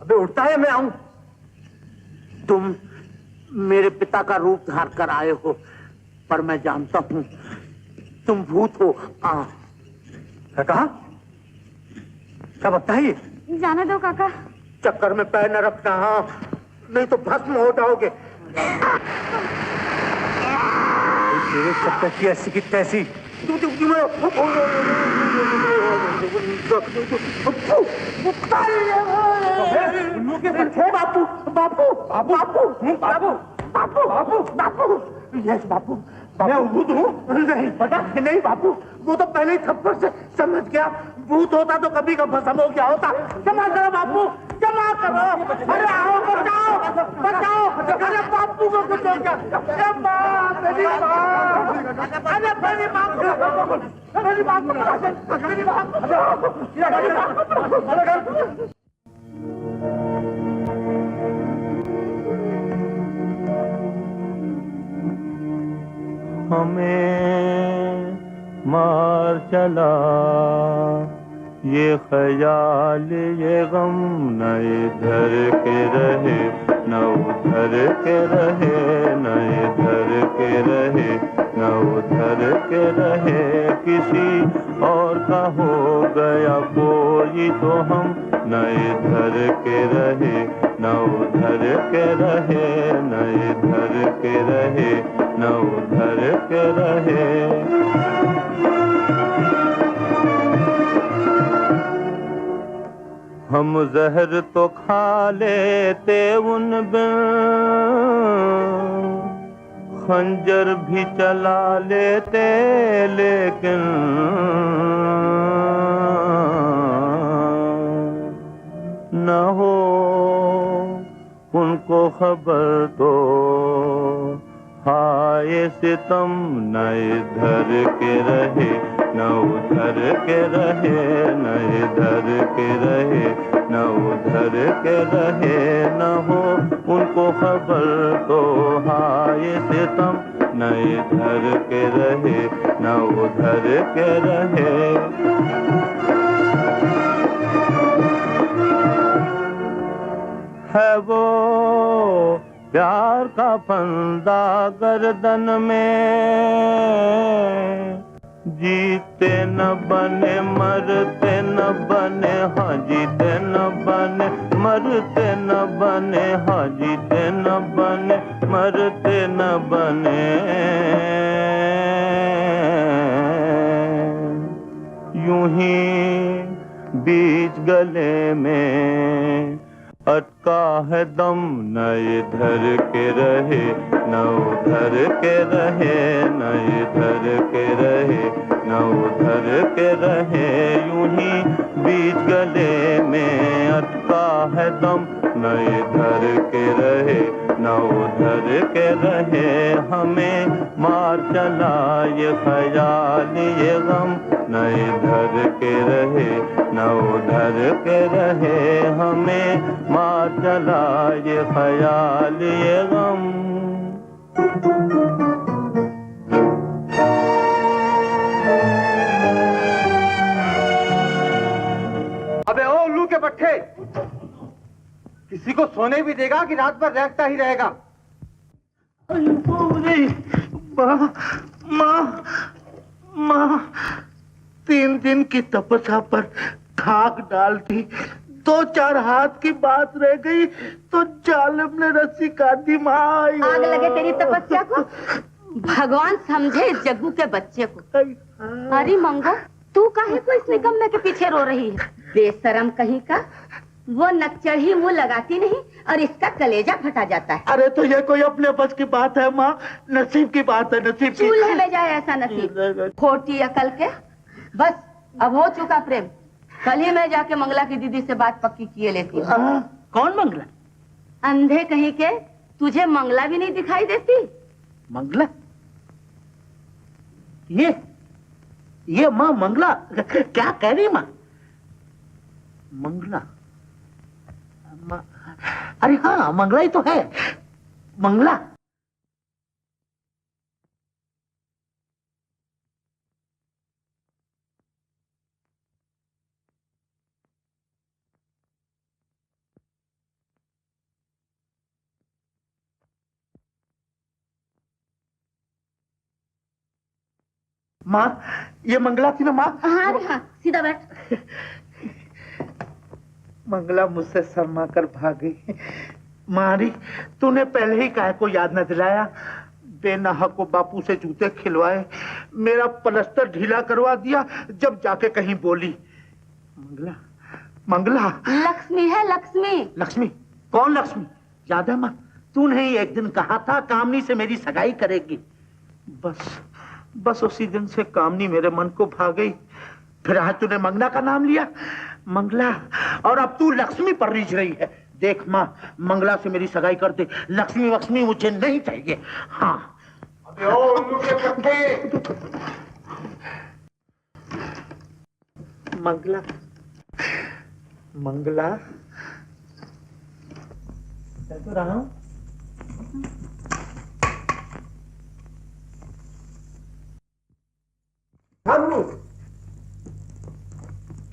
[SPEAKER 14] अबे उठता है, मैं आऊं।
[SPEAKER 3] तुम मेरे पिता का रूप धार कर आए हो, पर मैं जानता हूं तुम भूत हो।
[SPEAKER 14] क्या कहा? क्या बता है ये?
[SPEAKER 5] जाने दो काका।
[SPEAKER 3] चक्कर में पैर न रखना, हाँ, नहीं तो भस्म हो जाओगे।
[SPEAKER 14] तेरे चक्कर की ऐसी की तैसी।
[SPEAKER 3] बापू बापू बापू बापू बापू बापू, यस बापू, मैं भूत हूँ? नहीं पता नहीं बापू, वो तो पहले ही थप्पड़ से समझ गया। भूत होता तो कभी का भस्म हो गया होता। क्षमा करो बापू, क्षमा करो। अरे आओ, बचाओ बचाओ, अरे बापू को कुछ हो गया। मेरी माँ, मेरी माँ, मेरी माँ।
[SPEAKER 15] हमें मार चला ये ख्याल, ये गम न इधर के रहे न उधर के रहे, न इधर के रहे न उधर के रहे। किसी और का हो गया कोई तो हम न इधर के रहे न उधर के रहे, न इधर के रहे न उधर के रहे। हम जहर तो खा लेते उन बिन, खंजर भी चला लेते, लेकिन न हो उनको खबर तो हाय सितम, न इधर के रहे न उधर के रहे, न इधर के रहे न उधर के रहे। न हो उनको खबर तो हाय सितम, न इधर के रहे न उधर के रहे। है वो प्यार का फंदा गर्दन में, जीते न बने मरते न बने, हाँ जीते न बने मरते न बने, हाँ जीते न बने मरते न बने। यूं ही बीच गले में अटका है दम, न इधर के रहे न उधर के रहे, न इधर के रहे न उधर के रहे। यूं ही बीच गले में अटका है दम, न इधर के रहे न उधर के रहे। हमें मार चला ये ख्याल ये गम, न इधर के रहे न उधर के रहे, हमें मार चला ये ख्याल ये गम।
[SPEAKER 3] अबे ओ उल्लू के पट्टे, किसी को सोने भी देगा कि रात भर रहता ही रहेगा? माँ, माँ, 3 दिन की तपस्या पर खाक डाल दी, 2-4 हाथ की बात रह गई तो जालिम ने रस्सी काट दी। माँ
[SPEAKER 5] आग लगे तेरी तपस्या को, भगवान समझे इस जग्गू के बच्चे को। अरे मंगो, तू काहे को इस निकम्मे के पीछे रो रही है? बेशरम कहीं का, वो नकचढ़ी मुंह लगाती नहीं और इसका कलेजा फटा जाता है।
[SPEAKER 3] अरे तो ये कोई अपने बस की बात है माँ, नसीब की बात है, नसीब की।
[SPEAKER 5] चूल्हे में जाए ऐसा नसीब, खोटी अकल के। बस अब हो चुका प्रेम, कल ही मैं जाके मंगला की दीदी से बात पक्की किए लेती हूँ।
[SPEAKER 3] कौन मंगला?
[SPEAKER 5] अंधे कहीं के, तुझे मंगला भी नहीं दिखाई देती?
[SPEAKER 3] मंगला? ये माँ मंगला क्या कह रही माँ? मंगला? अरे हाँ, मंगला ही तो है, मंगला। माँ, ये मंगला थी ना माँ?
[SPEAKER 5] हाँ हाँ, सीधा बैठ।
[SPEAKER 3] मंगला मुझसे शर्मा कर भाग गई। मारी, तूने पहले ही काहे को याद न दिलाया? बेनाहक को बापू से जूते खिलवाए, मेरा प्लास्टर ढीला करवा दिया जब जाके कहीं बोली। मंगला, मंगला।
[SPEAKER 5] लक्ष्मी है, लक्ष्मी।
[SPEAKER 3] लक्ष्मी? कौन लक्ष्मी? याद है माँ, तूने ही एक दिन कहा था कामनी से मेरी सगाई करेगी। बस उसी दिन से कामनी मेरे मन को भा गई। फिर आज तूने मंगला का नाम लिया, मंगला, और अब तू लक्ष्मी पर रीझ रही है। देख माँ, मंगला से मेरी सगाई कर दे, लक्ष्मी वक्ष्मी मुझे नहीं चाहिए। हाँ। अबे ओ उल्लू के पट्टे, मंगला, मंगला, चल तो रहा हूँ।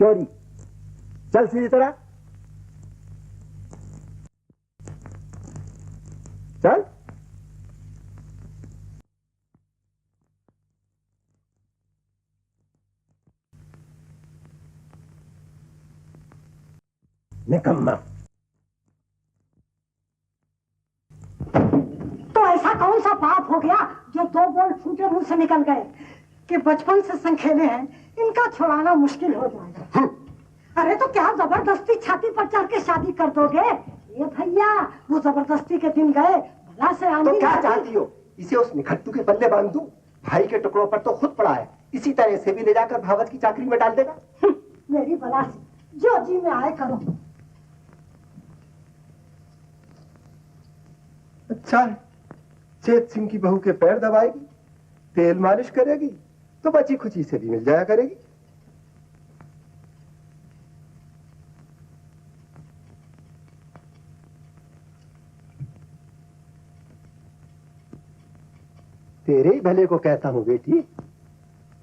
[SPEAKER 4] चोरी, चल सीधी तरह चल। निकम्मा।
[SPEAKER 16] तो ऐसा कौन सा पाप हो गया जो 2 बोल फूटे मुंह से निकल गए कि बचपन से संखेले हैं, इनका छुड़ाना मुश्किल हो जाएगा। अरे तो क्या जबरदस्ती छाती पर चढ़ के शादी कर दोगे? ये भैया, वो जबरदस्ती के दिन गए, भला से आने।
[SPEAKER 4] तो क्या चाहती हो, इसे उस निखट्टू के पल्ले बांध दूं? भाई के टुकड़ों पर तो खुद पड़ा है, इसी तरह से भी ले जाकर भावत की चाकरी में डाल देगा।
[SPEAKER 16] मेरी बला से जो जी में आए करो।
[SPEAKER 4] अच्छा, चेत सिंह की बहू के पैर दबाएगी, तेल मालिश करेगी, तो बची खुची से भी मिल जाया करेगी। तेरे ही भले को कहता हूं बेटी,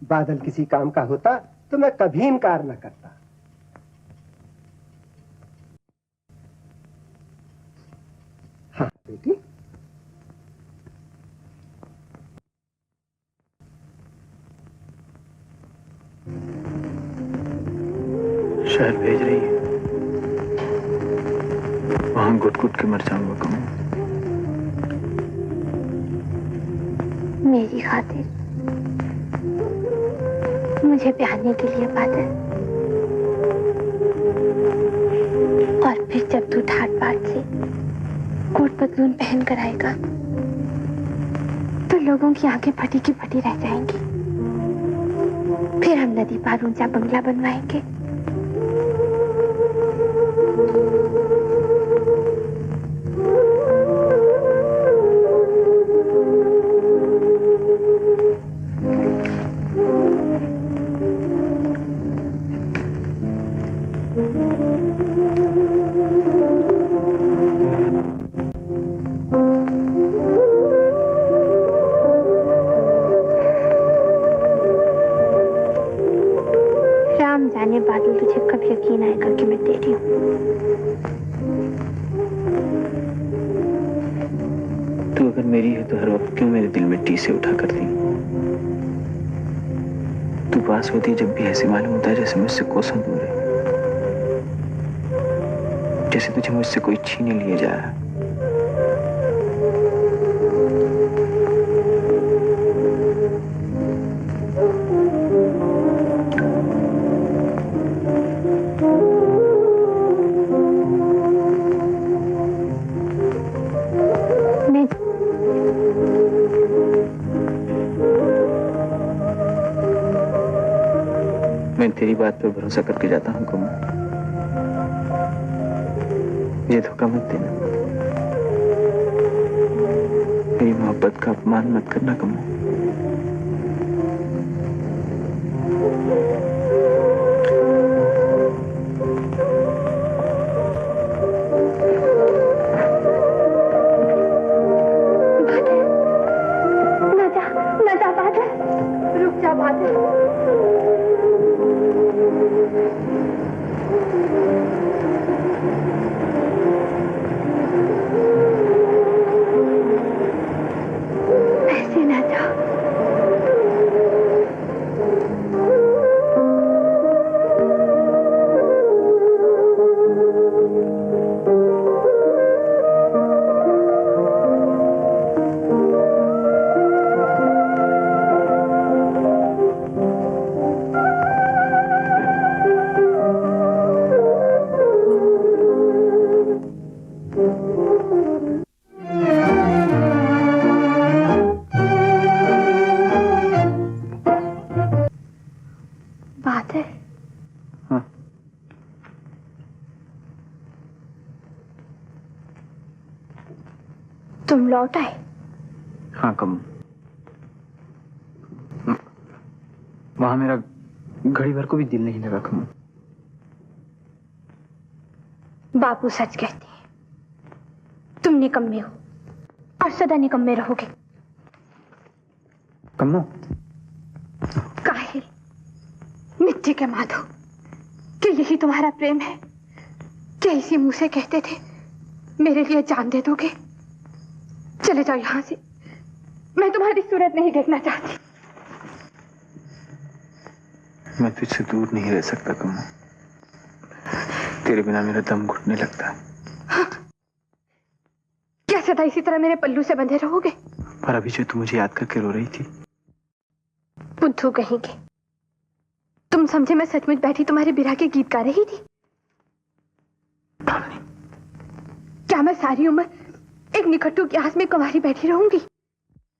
[SPEAKER 4] बादल किसी काम का होता तो मैं कभी इनकार न करता। हाँ बेटी,
[SPEAKER 2] शायद भेज रही है, वहां घुट घुट के मर जाऊंगा कहूं।
[SPEAKER 1] मेरी खातिर मुझे ब्याहने के लिए बादल, और फिर जब तू ठाट बाट से कोट पतलून पहन कर आएगा तो लोगों की आंखें फटी की फटी रह जाएंगी। फिर हम नदी पार ऊंचा बंगला बनवाएंगे। जाने बादल तुझे कब यकीन आएगा कि मैं तेरी हूँ।
[SPEAKER 2] तू अगर मेरी है तो हर वक्त क्यों मेरे दिल में टीसे उठा करती? तू पास होती जब भी ऐसे मालूम होता है जैसे मुझसे कोसों दूर है, जैसे तुझे मुझसे कोई छीने लिए जा रहा है। मैं तेरी बात पर भरोसा करके जाता हूँ कमल। ये धोखा मत देना, मेरी मोहब्बत का अपमान मत करना कमल।
[SPEAKER 1] न जा बादल, रुक जा बादल। ऐसे ना जा। तुम लौट आए?
[SPEAKER 2] हाँ कमल, वहां मेरा घड़ी भर को भी दिल नहीं लगा कमल।
[SPEAKER 1] बापू सच कहते हैं, तुम निकम्मे हो और सदा निकम्मे रहोगे।
[SPEAKER 2] कम्मो,
[SPEAKER 1] काहे मिट्टी के माधो, कि यही तुम्हारा प्रेम है? क्या इसी मुंह से कहते थे मेरे लिए जान दे दोगे? चले जाओ यहां से, मैं तुम्हारी सूरत नहीं देखना चाहती।
[SPEAKER 2] मैं तुझसे दूर नहीं रह सकता कम्मो, तेरे बिना मेरा दम घुटने लगता है।
[SPEAKER 1] हाँ। क्या सदा इसी तरह मेरे पल्लू से बंधे रहोगे?
[SPEAKER 2] पर अभी जो तू मुझे याद करके रो रही थी।
[SPEAKER 1] बुद्धू कहेंगे, तुम समझे मैं सचमुच बैठी तुम्हारे बिरहा के गीत गा रही थी? क्या मैं सारी उम्र एक निकट्टू की आस में कंवारी बैठी रहूंगी?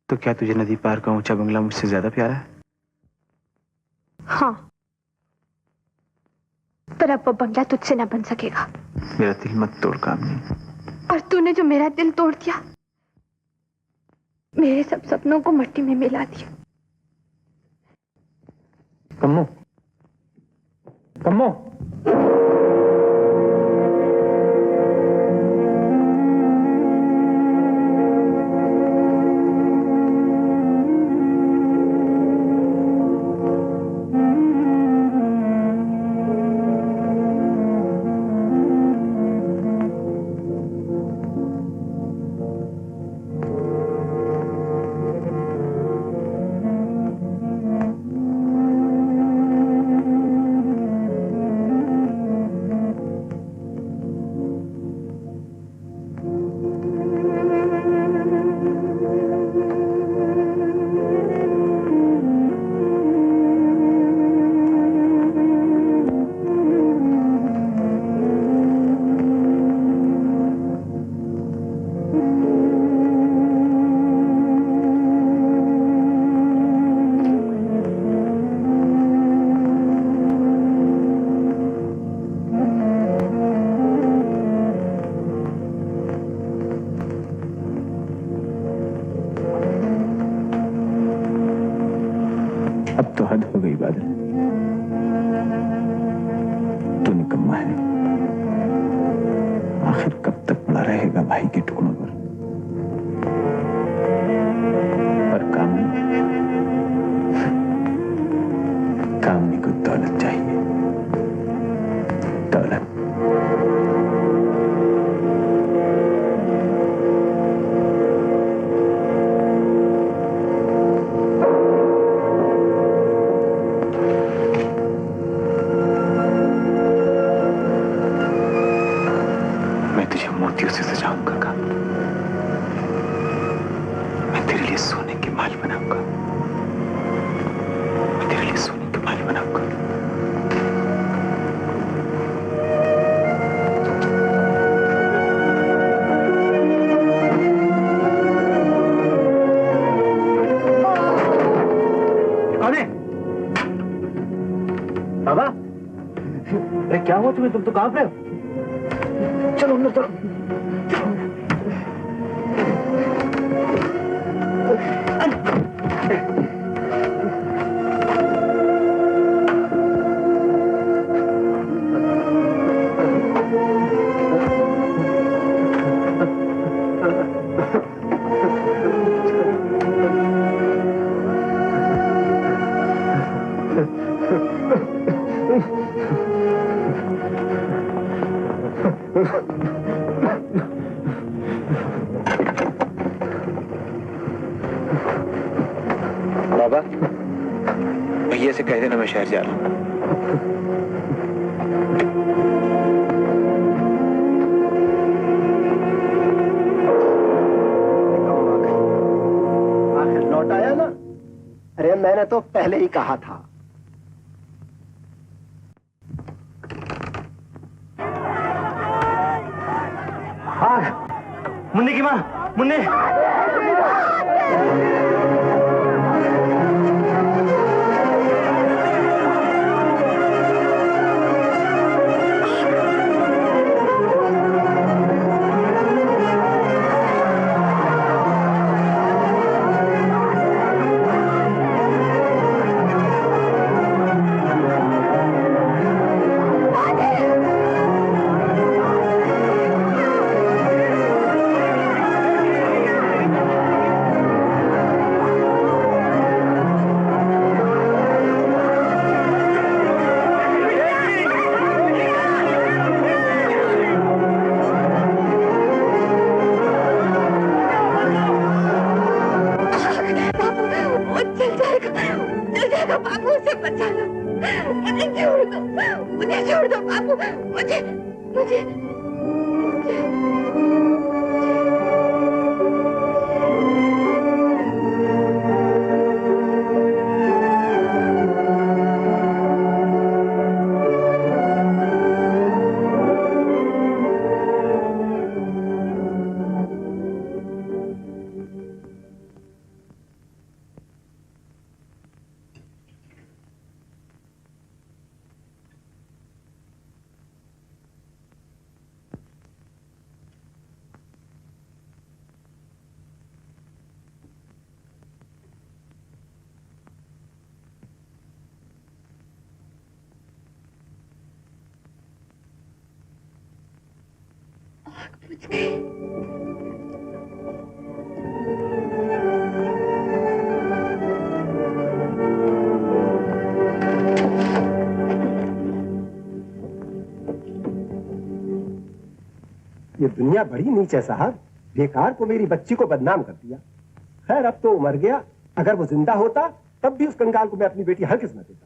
[SPEAKER 2] तो क्या तुझे नदी पार का ऊंचा बंगला मुझसे ज्यादा प्यारा है?
[SPEAKER 1] हाँ, पर अब वो बंगला तुझसे ना बन सकेगा।
[SPEAKER 2] मेरा दिल मत तोड़ कामनी।
[SPEAKER 1] और तूने जो मेरा दिल तोड़ दिया, मेरे सब सपनों को मिट्टी में मिला दिया।
[SPEAKER 14] कम्मो, कम्मो,
[SPEAKER 12] बाबा, अरे क्या हुआ तुम्हें? तुम तो कांप रहे हो। चलो अंदर चलो।
[SPEAKER 2] बाबा, भैया से कह देना मैं शहर जा रहा हूँ।
[SPEAKER 4] आखिर लौट आया ना? अरे मैंने तो पहले ही कहा था।
[SPEAKER 10] मुन्नी की माँ, मुन्नी।
[SPEAKER 4] ये दुनिया बड़ी नीच है साहब। बेकार को मेरी बच्ची को बदनाम कर दिया। खैर अब तो मर गया, अगर वो जिंदा होता तब भी उस कंगाल को मैं अपनी बेटी हरगिज़ न देता।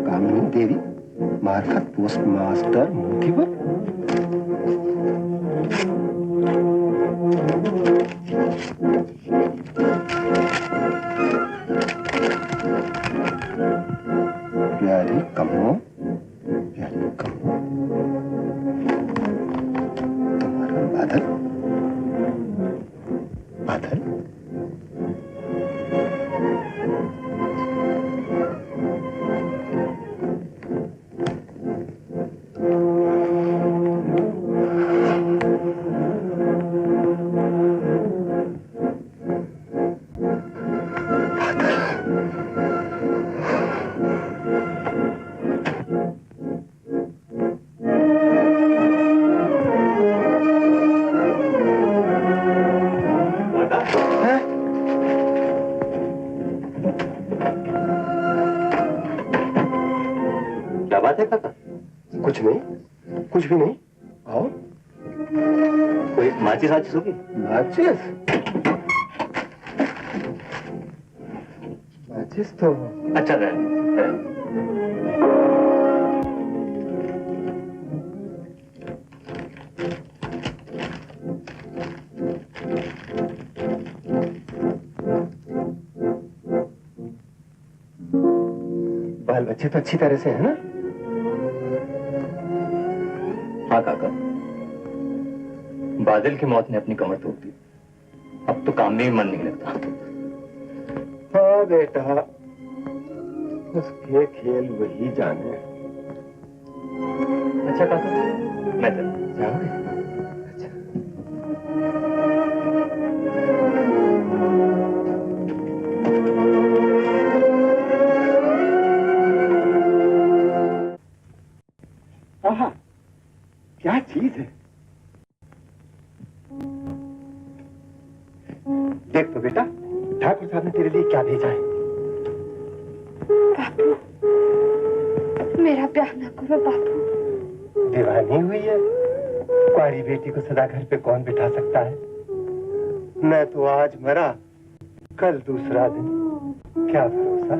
[SPEAKER 4] कामिनी देवी, मार्फत पोस्ट मास्टर मोतीवर। प्यारी कमो, प्यारी कमो, तुम्हारा बादल, बादल। कुछ नहीं, कुछ भी नहीं। आओ।
[SPEAKER 8] कोई माचिस आचिस होगी?
[SPEAKER 4] माचिस? माचिस तो
[SPEAKER 8] अच्छा रहे।
[SPEAKER 4] बच्चे तो अच्छी तरह से है ना?
[SPEAKER 8] हाँ काका, बादल की मौत ने अपनी कमर तोड़ दी। अब तो काम में भी मन नहीं लगता।
[SPEAKER 4] हाँ बेटा, उसके खेल वही जाने।
[SPEAKER 8] अच्छा काका, मैं जाऊंगा।
[SPEAKER 4] आहा, क्या चीज है। देख तो बेटा, ठाकुर साहब ने तेरे लिए क्या भेजा है।
[SPEAKER 1] बापू, मेरा ब्याह ना करो बापू।
[SPEAKER 4] दीवानी हुई है, कुंवारी बेटी को सदा घर पे कौन बिठा सकता है। मैं तो आज मरा, कल दूसरा दिन, क्या भरोसा।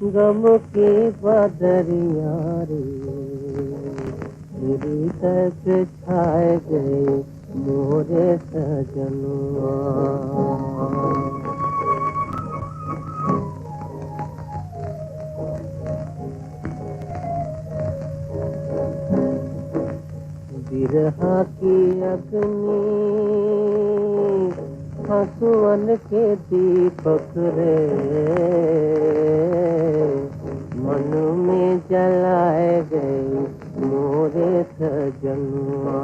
[SPEAKER 10] गम के बदरिया रे मेरी तक छाए गए मोरे सजनुआ। बिरहा की अग्नि हंसुअन के दीपक रे मन में जलाए गए मोरे सजनुआ।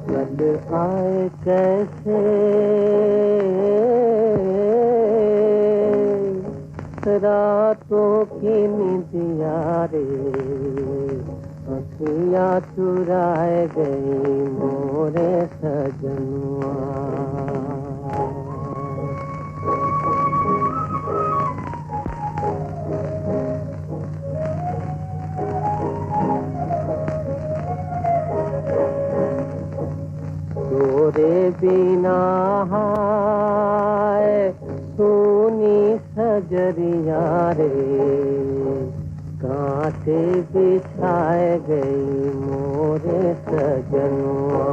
[SPEAKER 10] कल आए कैसे रातों की निदिया रे अखियाँ चुराए गई मोरे सजनुआ। तोरे बिना हाय सोनी सजरिया रे कांटे बिछाए गई मोरे सजनुआ।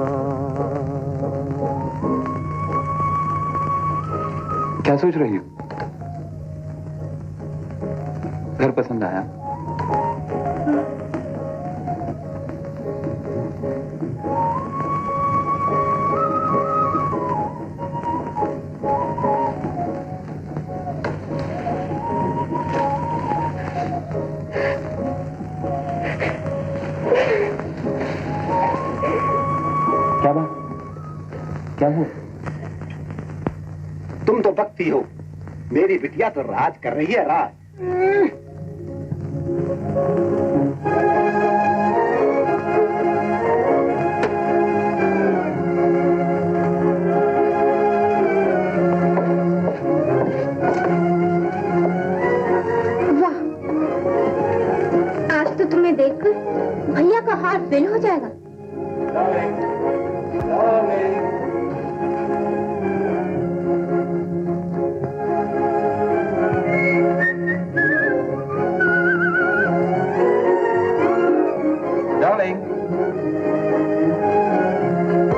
[SPEAKER 2] क्या सोच रही हो? घर पसंद आया? क्या बात? क्या हुआ?
[SPEAKER 4] तुम तो बकती हो, मेरी बिटिया तो राज कर रही है, राज।
[SPEAKER 1] वाह, आज तो तुम्हें देखकर भैया का हार्ट फेल हो जाएगा।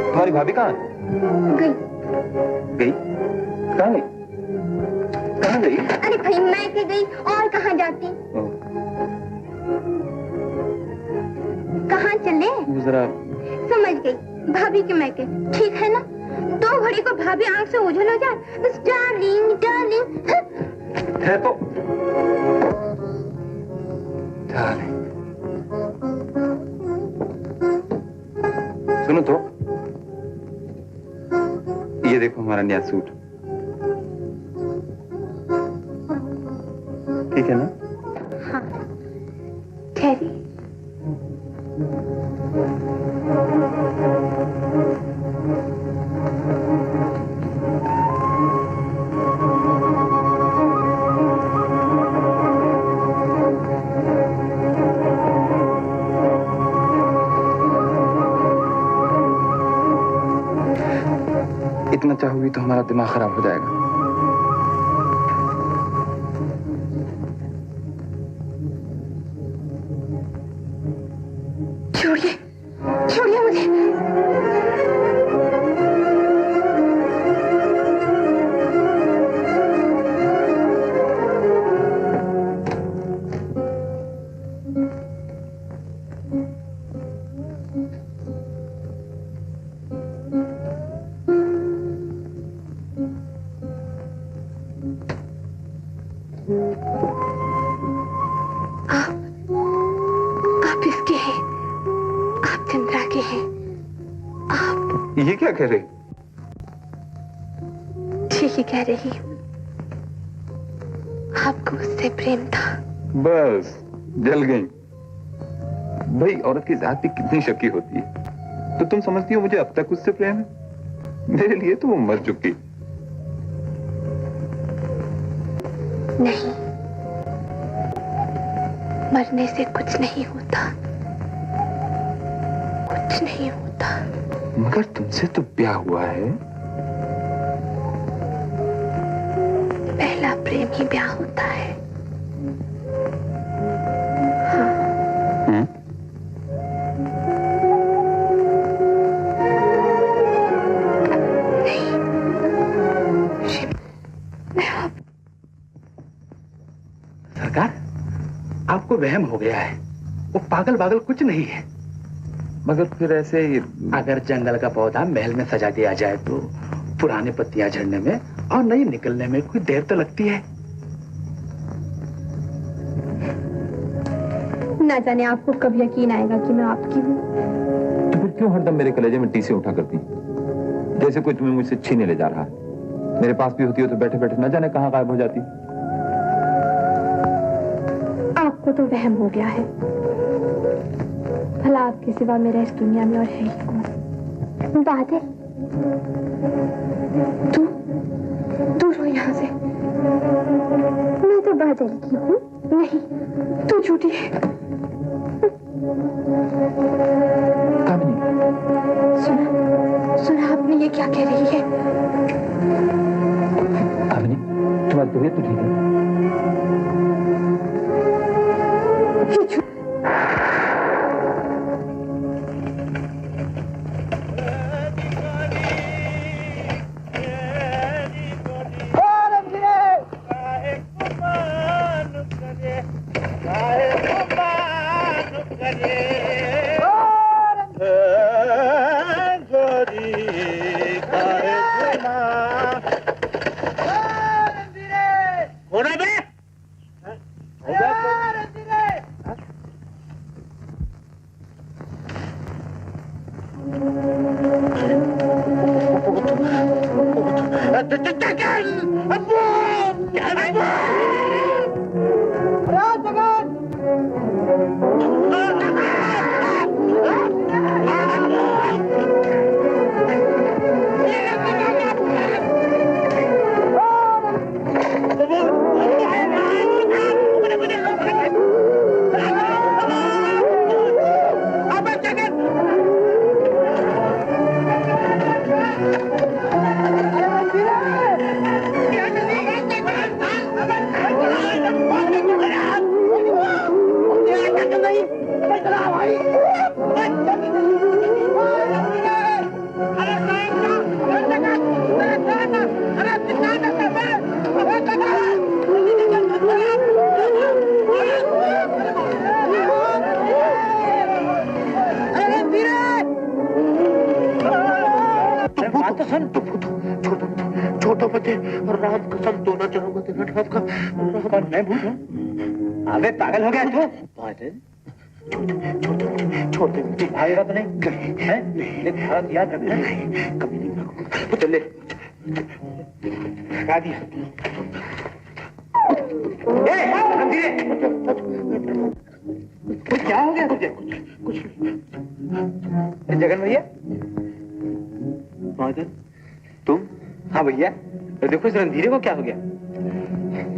[SPEAKER 2] तुम्हारी भाभी कहाँ
[SPEAKER 1] गई?
[SPEAKER 2] गई? कहाँ गई? कहाँ गई?
[SPEAKER 1] अरे भाई मैं के गई और कहाँ जाती? कहाँ चले?
[SPEAKER 2] जरा
[SPEAKER 1] समझ गई, भाभी के मैके, ठीक है ना? 2 घड़ी को भाभी आंख से ओझल हो जाए बस। डार्लिंग डार्लिंग
[SPEAKER 2] है तो डार्लिंग।
[SPEAKER 17] सुनो तो, ये देखो हमारा नया सूट। ठीक है ना?
[SPEAKER 1] हाँ। ठहरी।
[SPEAKER 17] इतना चाहोगी तो हमारा दिमाग खराब हो जाएगा।
[SPEAKER 1] छोड़िए, छोड़िए मुझे। आप इसके हैं, आप चंद्रा के हैं। आप
[SPEAKER 17] ये क्या कह रही?
[SPEAKER 1] ठीक ही कह रही हूँ। आपको उससे प्रेम था।
[SPEAKER 17] बस जल गई। भाई औरत की जात भी कितनी शक्की होती है। तो तुम समझती हो मुझे अब तक उससे प्रेम है? मेरे लिए तो वो मर चुकी।
[SPEAKER 1] नहीं, मरने से कुछ नहीं होता, कुछ नहीं होता।
[SPEAKER 17] मगर तुमसे तो ब्याह हुआ है।
[SPEAKER 1] पहला प्रेम ही ब्याह होता है।
[SPEAKER 12] सरकार, आपको वहम हो गया है। वो पागल पागल कुछ नहीं है।
[SPEAKER 17] मगर फिर ऐसे
[SPEAKER 12] अगर जंगल का पौधा महल में सजा दिया जाए तो पुराने पत्तियां झड़ने में और नई निकलने में कोई देर तो लगती है।
[SPEAKER 1] ना जाने आपको कब यकीन आएगा कि मैं आपकी हूँ।
[SPEAKER 17] तो फिर क्यों हरदम मेरे कलेजे में टीसे उठा करती, जैसे कोई तुम्हें मुझसे छीने ले जा रहा है। मेरे पास भी होती हो तो बैठे बैठे न जाने कहाँ गायब हो जाती।
[SPEAKER 1] आपको तो वहम हो गया है। भला आपके सिवा मेरा इस दुनिया में और है ही कौन? बादल, तू दूर हो यहाँ से। मैं तो बादल की हूँ। नहीं, तू झूठी है। सुना, सुना आपने ये क्या कह रही है?
[SPEAKER 17] अवनी, तुम्हारी तबीयत तो ठीक है?
[SPEAKER 2] छोड़ दे। तू भागेगा तो नहीं? हैं? लेकिन हाथ याद रखना। नहीं, कभी नहीं भागूंगा। चले। लगा दिया। क्या हो गया तुझे? कुछ जगन भैया? बादल, तुम? हाँ भैया। देखो इस रंधीरे को क्या हो गया?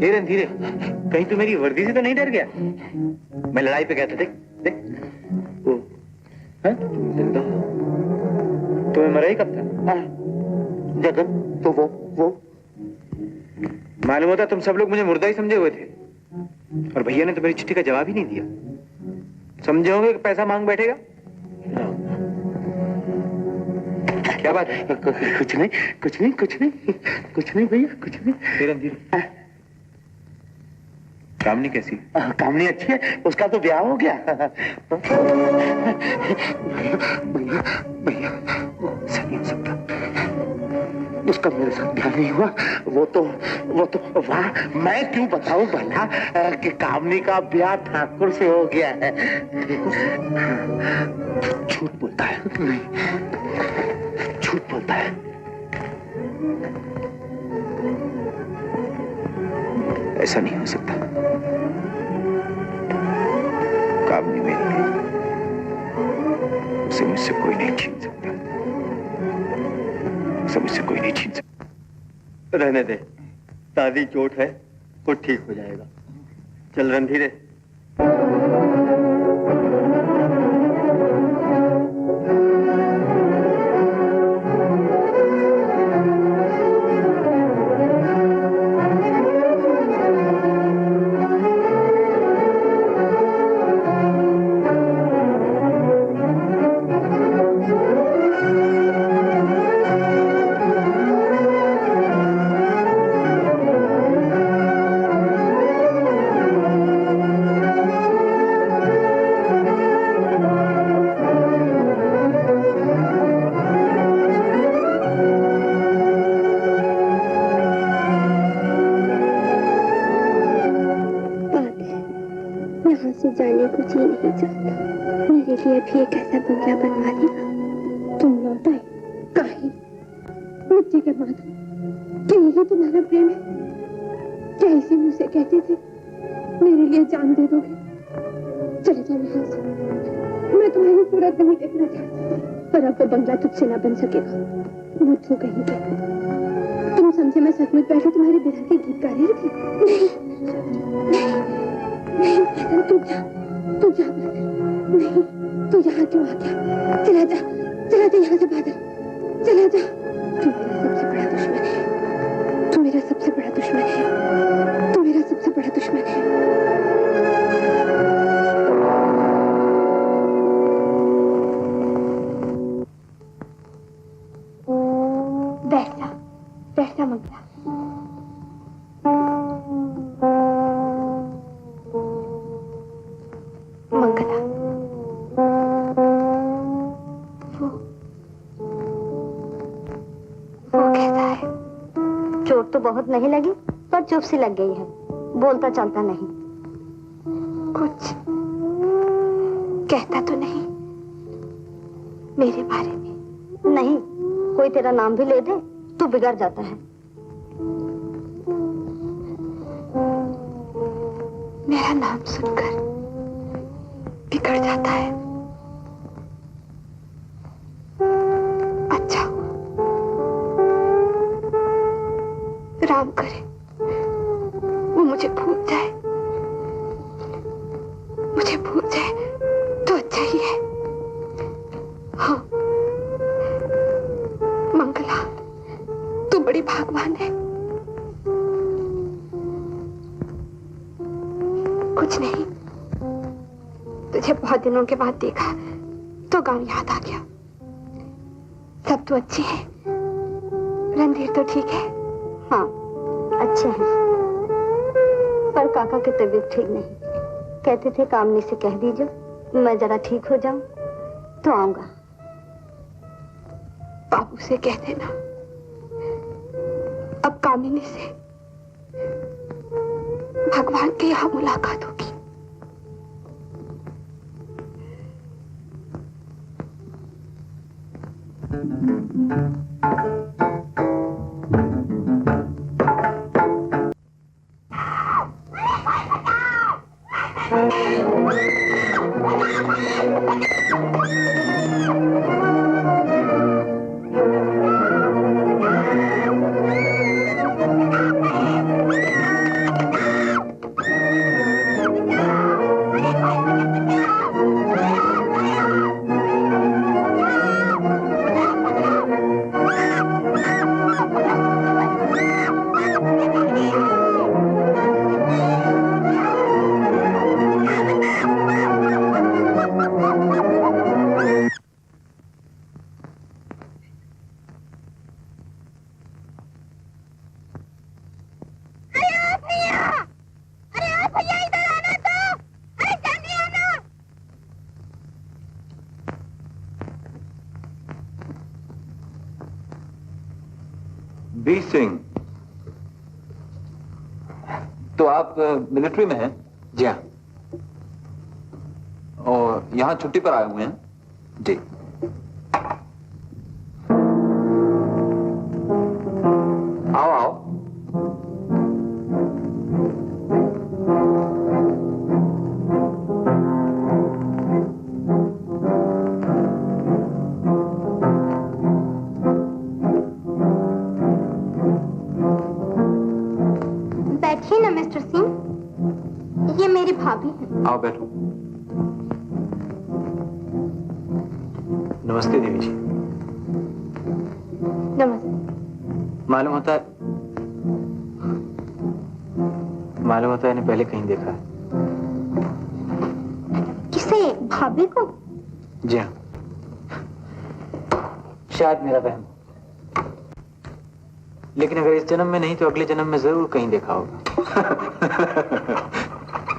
[SPEAKER 2] ये रंधीरे, कहीं तू मेरी वर्दी से तो नहीं डर गया? मैं लड़ाई पे गया था, देख देख। वो है जिंदा। तुम्हें मरा ही कब था? जगन, तो वो मालूम होता तुम सब लोग मुझे मुर्दा ही समझे हुए थे, और भैया ने तो मेरी चिट्ठी का जवाब ही नहीं दिया। समझे होंगे कि पैसा मांग बैठेगा। क्या बात है? कुछ नहीं भैया, कुछ नहीं। कामनी कैसी? कामनी अच्छी है, उसका तो ब्याह हो गया। भैया सही हो सकता, उसका मेरे साथ ब्याह नहीं हुआ। वो तो वाह, मैं क्यों बताऊं भला कि कामनी का ब्याह ठाकुर से हो गया है। झूठ बोलता है। नहीं, झूठ बोलता है। ऐसा नहीं हो सकता। कामनी मेरी है, उसे मुझसे कोई नहीं छीन सकता। उसे मुझसे कोई नहीं छीन सकता।
[SPEAKER 9] रहने दे, ताज़ी चोट है, वो ठीक हो जाएगा। चल रणधीरे।
[SPEAKER 1] जाने को जी नहीं चाहता। मेरे लिए भी एक ऐसा बंगला बनवा देगा। तुम लौट आए काहे? मुझे क्या मालूम कि यही तुम्हारा प्रेम है? क्या इसी मुझसे कहते थे मेरे लिए जान दे दोगे? चले जाओ यहाँ से, मैं तुम्हारी सूरत नहीं देखना चाहती। पर अब वो बंगला तुझसे ना बन सकेगा। वो तो कहीं के तुम समझे मैं सचमुच बैठे तुम्हारे बिरह के गीत गा रही थी। नहीं, तू जा नहीं, तू यहाँ क्यों आ गया? चला जा यहाँ से बादल, चला जा। तू मेरा सबसे बड़ा दुश्मन है, तू मेरा सबसे बड़ा दुश्मन है, तू मेरा सबसे बड़ा दुश्मन है। बैठ जा मंगला। मंगला, वो कैसा है?
[SPEAKER 5] चोट तो बहुत नहीं लगी, पर चुप सी लग गई है। बोलता चलता नहीं।
[SPEAKER 1] कुछ कहता तो नहीं मेरे बारे में?
[SPEAKER 5] नहीं, कोई तेरा नाम भी ले दे तो बिगड़ जाता है।
[SPEAKER 1] मेरा नाम सुनकर बिगड़ जाता है। अच्छा, राम करे वो मुझे भूल जाए, तो अच्छा ही है। हाँ मंगला, तू बड़ी भाग्यवान है। कुछ नहीं, तुझे बहुत दिनों के बाद देखा तो गांव याद आ गया। सब तो अच्छे हैं, रणधीर तो ठीक है?
[SPEAKER 5] हाँ अच्छे हैं, पर काका की तबीयत ठीक नहीं। कहते थे कामनी से कह दीजिए मैं जरा ठीक हो जाऊं तो आऊंगा।
[SPEAKER 1] बाबू से कह देना अब कामिनी से भगवान के यहाँ मुलाकात होगी।
[SPEAKER 17] बी सिंह, तो आप मिलिट्री में हैं?
[SPEAKER 9] जी हाँ।
[SPEAKER 17] और यहाँ छुट्टी पर आए हुए हैं?
[SPEAKER 9] जी।
[SPEAKER 17] आओ आओ।
[SPEAKER 1] बैठिए ना मिस्टर सिंह, ये मेरी भाभी है।
[SPEAKER 17] आओ बैठो।
[SPEAKER 9] नमस्ते देवी जी।
[SPEAKER 1] नमस्ते।
[SPEAKER 9] मालूम होता है इन्हें पहले कहीं देखा है।
[SPEAKER 1] किसे? भाभी को?
[SPEAKER 9] जी हाँ। शायद मेरा वहम, लेकिन अगर इस जन्म में नहीं तो अगले जन्म में जरूर कहीं देखा होगा।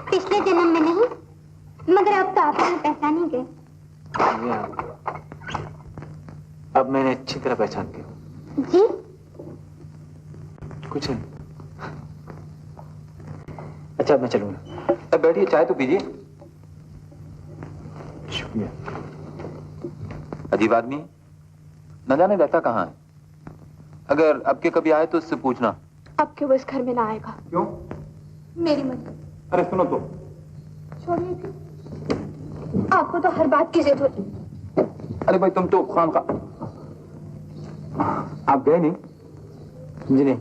[SPEAKER 1] पिछले जन्म में नहीं, मगर अब तो आप हमें पहचान ही गए।
[SPEAKER 9] जी हाँ, अब मैंने अच्छी तरह पहचान गया।
[SPEAKER 1] जी?
[SPEAKER 9] कुछ नहीं। अच्छा, अब मैं चलूंगा।
[SPEAKER 17] अब बैठिए, चाय तो पीजिए।
[SPEAKER 9] शुक्रिया।
[SPEAKER 17] अजीब आदमी, न जाने रहता कहाँ है। अगर अब के कभी आए तो उससे पूछना।
[SPEAKER 6] अब के वो इस घर में ना आएगा।
[SPEAKER 17] क्यों?
[SPEAKER 6] मेरी मर्जी।
[SPEAKER 17] अरे सुनो तो।
[SPEAKER 6] छोड़िए जी। आपको तो हर बात की जिद होती।
[SPEAKER 17] अरे भाई तुम तो खान का।
[SPEAKER 9] आप गए नहीं? जी नहीं,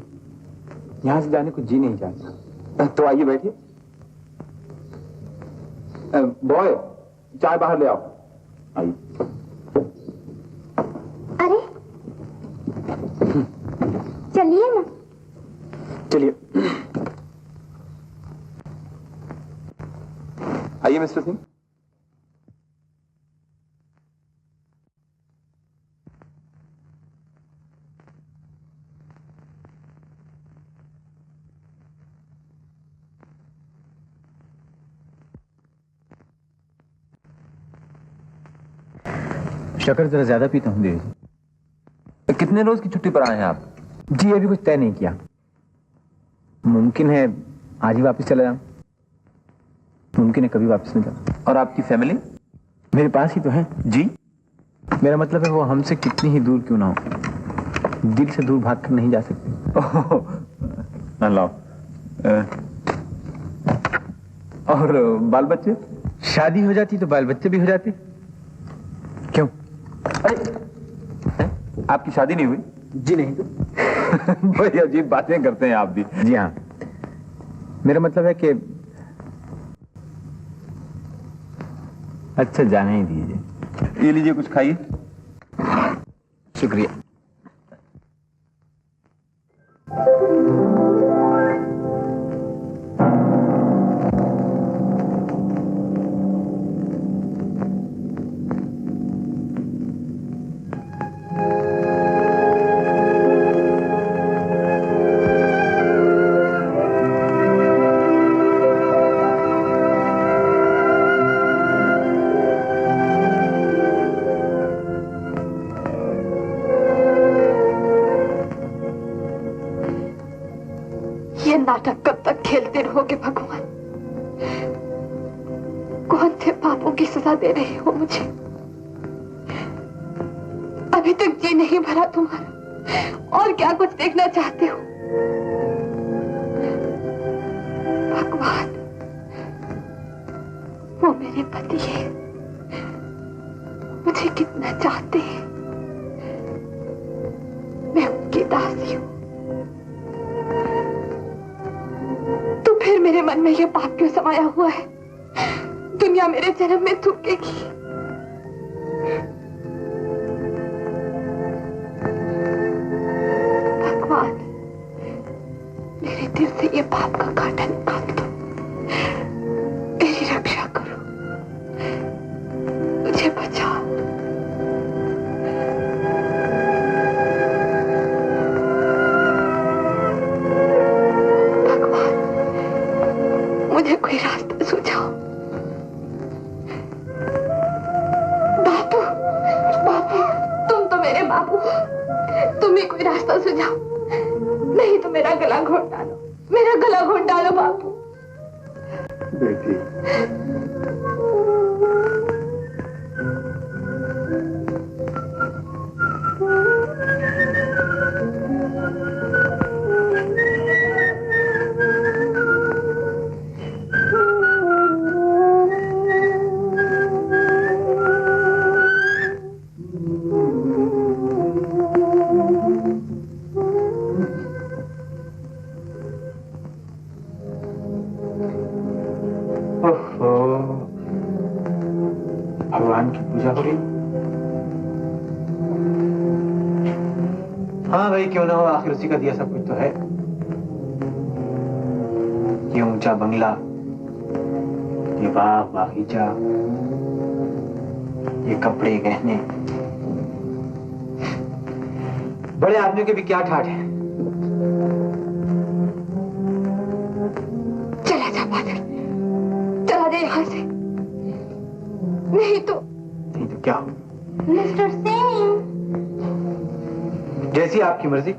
[SPEAKER 9] यहां से जाने को जी नहीं चाहता।
[SPEAKER 17] तो आइए बैठिए। बॉय, चाय बाहर ले आओ। आइए।
[SPEAKER 1] अरे चलिए ना।
[SPEAKER 9] चलिए।
[SPEAKER 17] आइए मिस्टर सिंह।
[SPEAKER 2] शक्कर जरा ज्यादा पीता हूँ देवी जी।
[SPEAKER 17] कितने रोज की छुट्टी पर आए हैं आप?
[SPEAKER 2] जी अभी कुछ तय नहीं किया, मुमकिन है आज ही वापस चला जाऊं, मुमकिन है कभी वापस न जाऊं।
[SPEAKER 17] और आपकी फैमिली?
[SPEAKER 2] मेरे पास ही तो है।
[SPEAKER 17] जी?
[SPEAKER 2] मेरा मतलब है वो हमसे कितनी ही दूर क्यों ना हो, दिल से दूर भाग कर नहीं जा सकते।
[SPEAKER 17] लाओ। और बाल बच्चे?
[SPEAKER 2] शादी हो जाती तो बाल बच्चे भी हो जाते। क्यों?
[SPEAKER 17] अरे आपकी शादी नहीं हुई?
[SPEAKER 2] जी नहीं। तो
[SPEAKER 17] बड़ी अजीब बातें करते हैं आप भी।
[SPEAKER 2] जी हाँ, मेरा मतलब है कि अच्छा जाने ही दीजिए।
[SPEAKER 17] ये लीजिए, कुछ खाइए।
[SPEAKER 2] शुक्रिया।
[SPEAKER 6] ये नाटक कब तक खेलते रहोगे भगवान? कौन से पापों की सजा दे रहे हो मुझे? अभी
[SPEAKER 1] अभी तक जी नहीं भरा तुम्हारा, और क्या कुछ देखना चाहते हो? भगवान, वो मेरे पति है, मुझे कितना चाहते हैं, मैं उनकी दासी हूं, तो फिर मेरे मन में ये पाप क्यों समाया हुआ है? दुनिया मेरे जन्म में थूकेगी। भगवान, मेरे दिल से ये पाप का कांटा निकाल दो, मेरी रक्षा करो, मुझे बचाओ। भगवान, मुझे कोई रास्ता सुझाओ। बापू, बापू, तुम तो मेरे बापू हो, तुम ही कोई रास्ता सुझाओ, नहीं तो मेरा गला घोट डालो, मेरा गला घोट डालो बापू।
[SPEAKER 2] बेटी,
[SPEAKER 12] भगवान की पूजा हो रही। हाँ भाई, क्यों ना हो, आखिर उसी का दिया सब कुछ तो है। ये ऊंचा बंगला, ये बाग बागीचा, ये कपड़े गहने, बड़े आदमियों के भी क्या ठाठ है।
[SPEAKER 1] चला जा बादल, चला जा यहाँ से, नहीं तो
[SPEAKER 12] क्या हो?
[SPEAKER 1] मिस्टर सिंह,
[SPEAKER 12] जैसी आपकी मर्जी।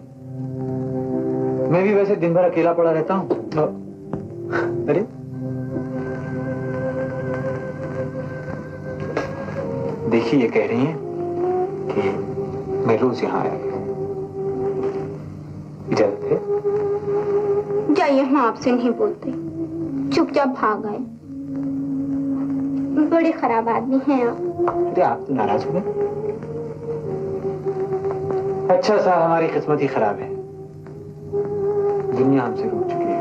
[SPEAKER 12] मैं भी वैसे दिन भर अकेला पड़ा रहता हूँ। अरे देखिए, ये कह रही हैं कि मैं रोज यहाँ आया करूं। इजाजत है?
[SPEAKER 1] जाइए, हम आपसे नहीं बोलते, चुपचाप भाग आए। बड़े खराब आदमी हैं आप।
[SPEAKER 12] अरे आप तो नाराज हो गए। अच्छा सा, हमारी किस्मत ही खराब है, दुनिया हमसे रूठ चुकी है।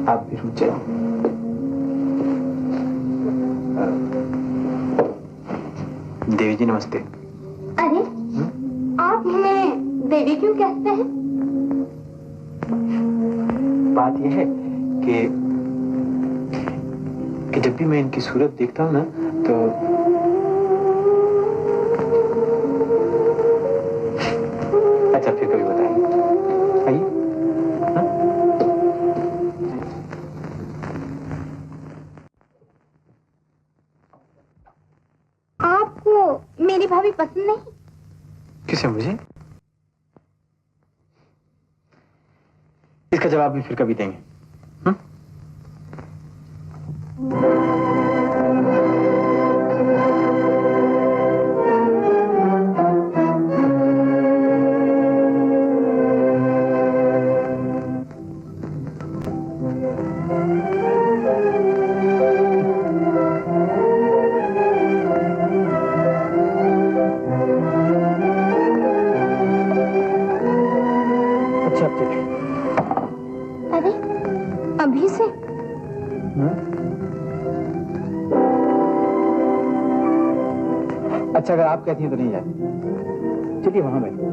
[SPEAKER 12] आप भी रूठ जाओ। देवी जी नमस्ते।
[SPEAKER 1] अरे आप हमें देवी क्यों कहते हैं?
[SPEAKER 12] बात यह है कि जब भी मैं इनकी सूरत देखता हूँ ना, तो अच्छा फिर कभी बताइए। आइए।
[SPEAKER 1] आपको मेरी भाभी पसंद नहीं?
[SPEAKER 12] किसे? मुझे? इसका जवाब भी फिर कभी देंगे।
[SPEAKER 1] अरे अभी से?
[SPEAKER 12] अच्छा, अगर आप कहती हैं तो नहीं जाती। चलिए वहां बैठो।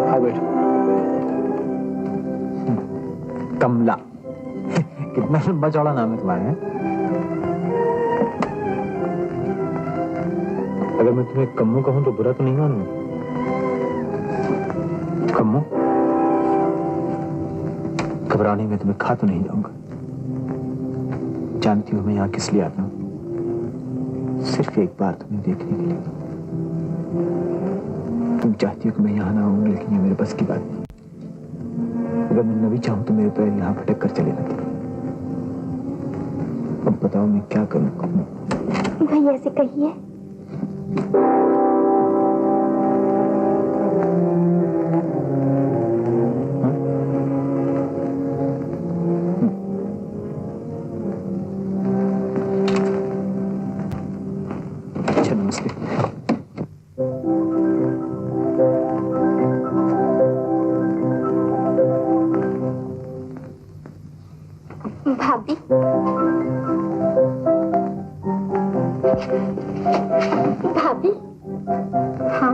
[SPEAKER 12] आओ बैठो। कमला कितना लंबा चौड़ा नाम है तुम्हारा। अगर मैं तुम्हें कम्मू कहूं तो बुरा तो नहीं मानूंगा? कम्मू, घबराने में तुम्हें खा तो नहीं जाऊंगा। जानती हूं मैं यहाँ किस लिए आता हूं, सिर्फ एक बार तुम्हें देखने के लिए। तुम चाहती हो कि मैं यहाँ ना आऊं, लेकिन ये मेरे बस की बात नहीं।
[SPEAKER 14] अगर मैं न भी चाहूं तो मेरे पैर यहाँ भटक कर चले जाते। अब बताओ मैं क्या करूं?
[SPEAKER 1] भाई ऐसे कहिए।
[SPEAKER 14] अच्छा नमस्ते।
[SPEAKER 1] भाभी भाभी हाँ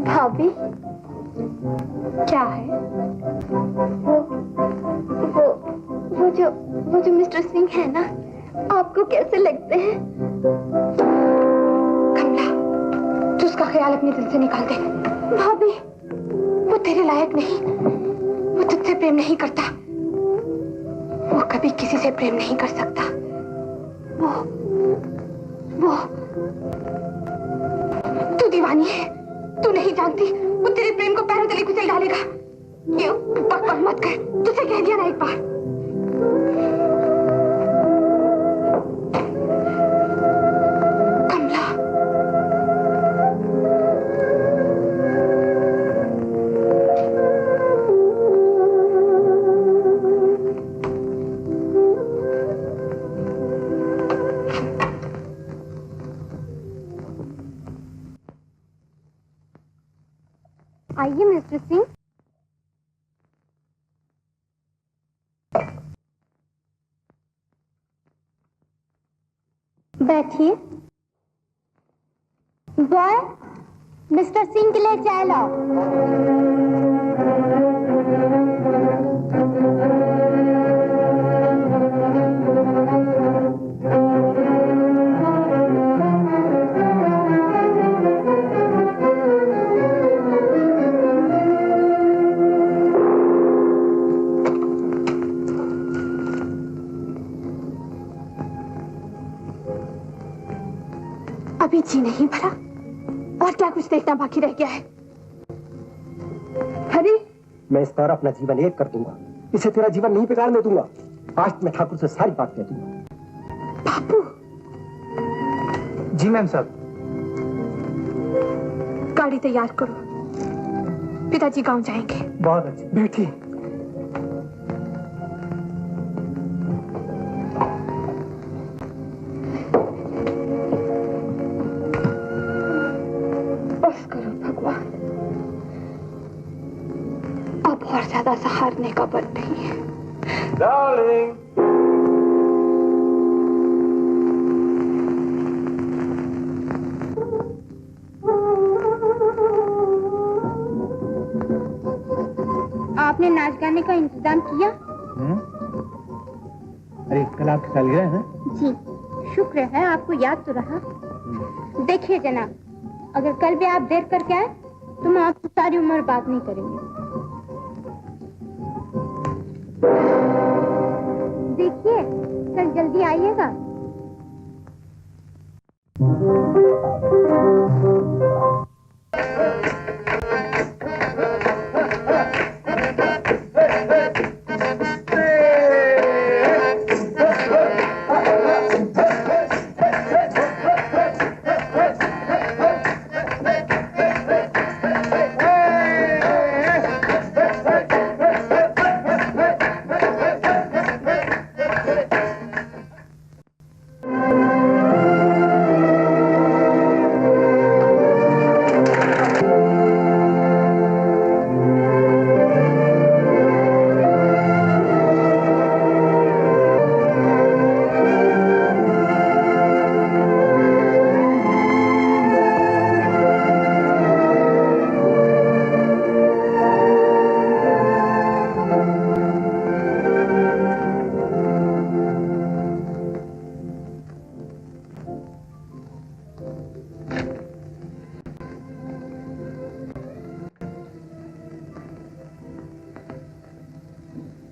[SPEAKER 1] भाभी क्या है? वो जो मिस्टर सिंह है ना, आपको कैसे लगते हैं?
[SPEAKER 6] कमला, तू उसका ख्याल अपने दिल से निकाल दे।
[SPEAKER 1] भाभी
[SPEAKER 6] वो तेरे लायक नहीं, वो तुझसे प्रेम नहीं करता, वो कभी किसी से प्रेम नहीं कर सकता। वो तू दीवानी है, तू नहीं जानती, वो तेरे प्रेम को पैरों तले कुचल डालेगा। ये बकवास मत कर, तुझे कह दिया ना एक बार। कमला,
[SPEAKER 1] आइए मिस्टर सिंह। बैठिए। बॉय, मिस्टर सिंह के लिए चाय लाओ।
[SPEAKER 6] अभी जी नहीं भरा और क्या कुछ देखना बाकी रह गया है? हरी,
[SPEAKER 18] मैं इस बार अपना जीवन एक कर दूंगा, इसे तेरा जीवन नहीं बिगाड़ने दूंगा। आज मैं ठाकुर से सारी बात कह दूंगा।
[SPEAKER 6] बापू।
[SPEAKER 14] जी मैम साहब।
[SPEAKER 6] गाड़ी तैयार करो, पिताजी गांव जाएंगे।
[SPEAKER 14] बहुत अच्छी।
[SPEAKER 18] बेटी,
[SPEAKER 6] बस करो भगवान, अब और ज्यादा सहारने का बल नहीं है।
[SPEAKER 15] डार्लिंग,
[SPEAKER 1] आपने नाच गाने का इंतजाम किया?
[SPEAKER 14] अरे कल आपकी सालगिरह है ना?
[SPEAKER 1] जी, शुक्र है आपको याद तो रहा। देखिए जनाब, अगर कल भी आप देर करके आए तो हम आपसे सारी उम्र बात नहीं करेंगे। देखिए, कल जल्दी आइएगा।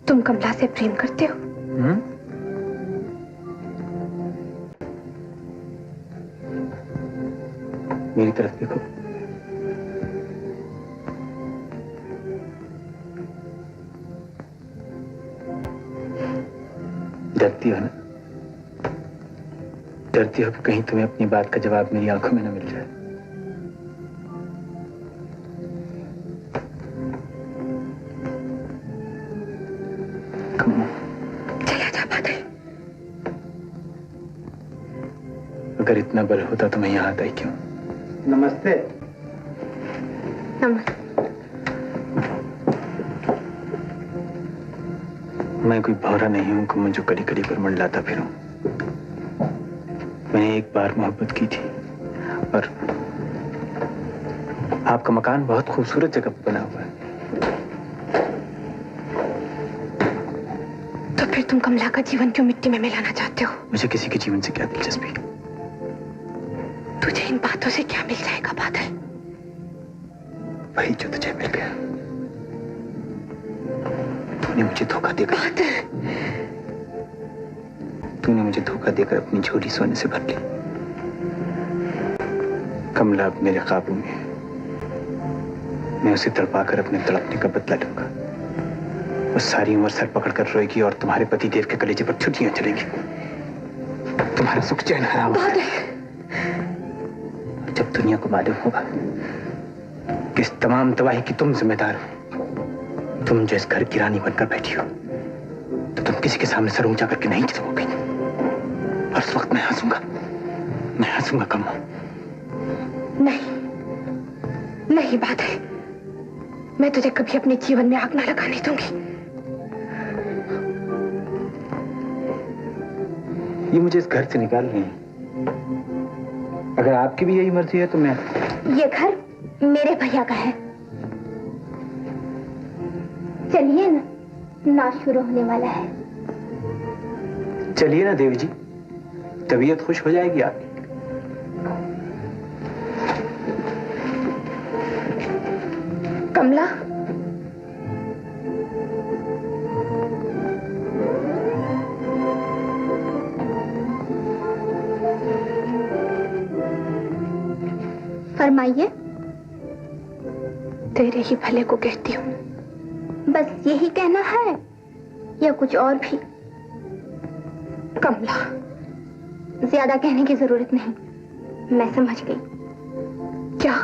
[SPEAKER 6] तुम कमला से प्रेम करते हो?
[SPEAKER 2] मेरी तरफ देखो। डरती हो ना? डरती हो कि कहीं तुम्हें अपनी बात का जवाब मेरी आंखों में न मिल जाए।
[SPEAKER 1] चला जा बादल।
[SPEAKER 2] अगर इतना बल होता तो मैं यहाँ आता ही क्यों?
[SPEAKER 3] नमस्ते।
[SPEAKER 1] नमस्ते।
[SPEAKER 2] मैं कोई भौरा नहीं हूं कि मैं जो कड़ी कड़ी पर मंडलाता फिरूं। मैंने एक बार मोहब्बत की थी और आपका मकान बहुत खूबसूरत जगह पर बना हुआ है।
[SPEAKER 1] तो फिर तुम कमला का जीवन क्यों मिट्टी में मिलाना चाहते हो?
[SPEAKER 2] मुझे किसी के जीवन से क्या दिलचस्पी?
[SPEAKER 1] तुझे इन बातों से क्या मिल जाएगा बादल?
[SPEAKER 2] वही जो तुझे मिल गया। तूने मुझे धोखा देकर तूने मुझे धोखा देकर अपनी झोली सोने से भर ली। कमला अब मेरे काबू में है। मैं उसे तड़पाकर अपने तड़पने का बदला लूंगा। वो सारी उम्र सर पकड़कर रोएगी और तुम्हारे पति देव के कलेजे पर छुट्टियां चलेगी। तुम्हारा सुख चैन हराम होगा। जब दुनिया को मालूम होगा कि इस तमाम तबाही की तुम जिम्मेदार हो, तुम जो इस घर की रानी बनकर बैठी हो, तो तुम किसी के सामने सर ऊंचा करके नहीं झुकोगी। और उस वक्त मैं हंसूंगा कम्मा।
[SPEAKER 1] नहीं बादल, मैं तुझे कभी अपने जीवन में आग न लगाने दूंगी।
[SPEAKER 2] ये मुझे इस घर से निकाल रही है। अगर आपकी भी यही मर्जी है तो मैं...
[SPEAKER 1] ये घर मेरे भैया का है। चलिए ना, नाच शुरू होने वाला है।
[SPEAKER 2] चलिए ना देवी जी, तबीयत खुश हो जाएगी आपकी।
[SPEAKER 1] कमला, फरमाइए। तेरे ही भले को कहती हूँ। बस यही कहना है या कुछ और भी? कमला, ज्यादा कहने की जरूरत नहीं, मैं समझ गई। क्या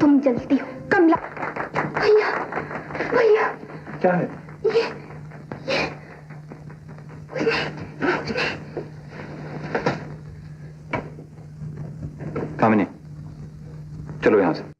[SPEAKER 1] तुम जलती हो? कमला, भैया
[SPEAKER 2] क्या है?
[SPEAKER 1] ये
[SPEAKER 17] कामिनी, चलो यहां से।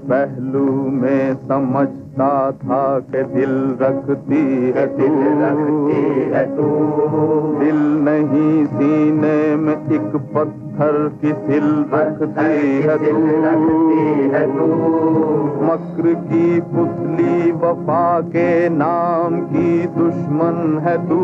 [SPEAKER 15] पहलू में समझता था कि दिल रखती है तू, दिल नहीं सीने में एक पत्थर की सिल रखती है तू, मक्र की पुतली वफा के नाम की दुश्मन है तू,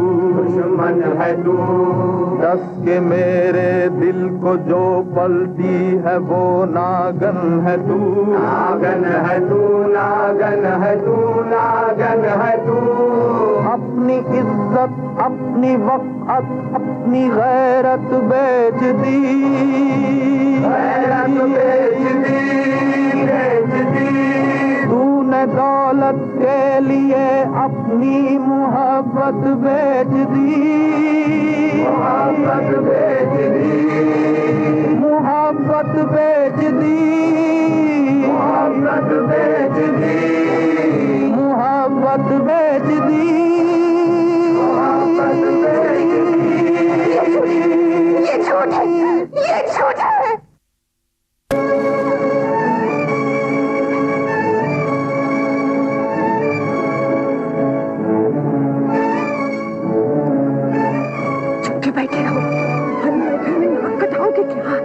[SPEAKER 15] दस के मेरे दिल को जो पलटी है वो नागन है तू, नागन है तू, नागन है तू, नागन है तू। अपनी इज्जत, अपनी वक़्त, अपनी गैरत बेच दी, गैरत बेच दी, तूने दौलत के लिए अपनी मोहब्बत बेच दी, मोहब्बत बेच दी, मोहब्बत बेच दी, मोहब्बत बेच दी, मोहब्बत बेच दी, मोहब्बत बेच दी। ये झूठ है, ये झूठ है।
[SPEAKER 6] चुप के बैठे रहो, हम घर में नाक कटाओगे क्या?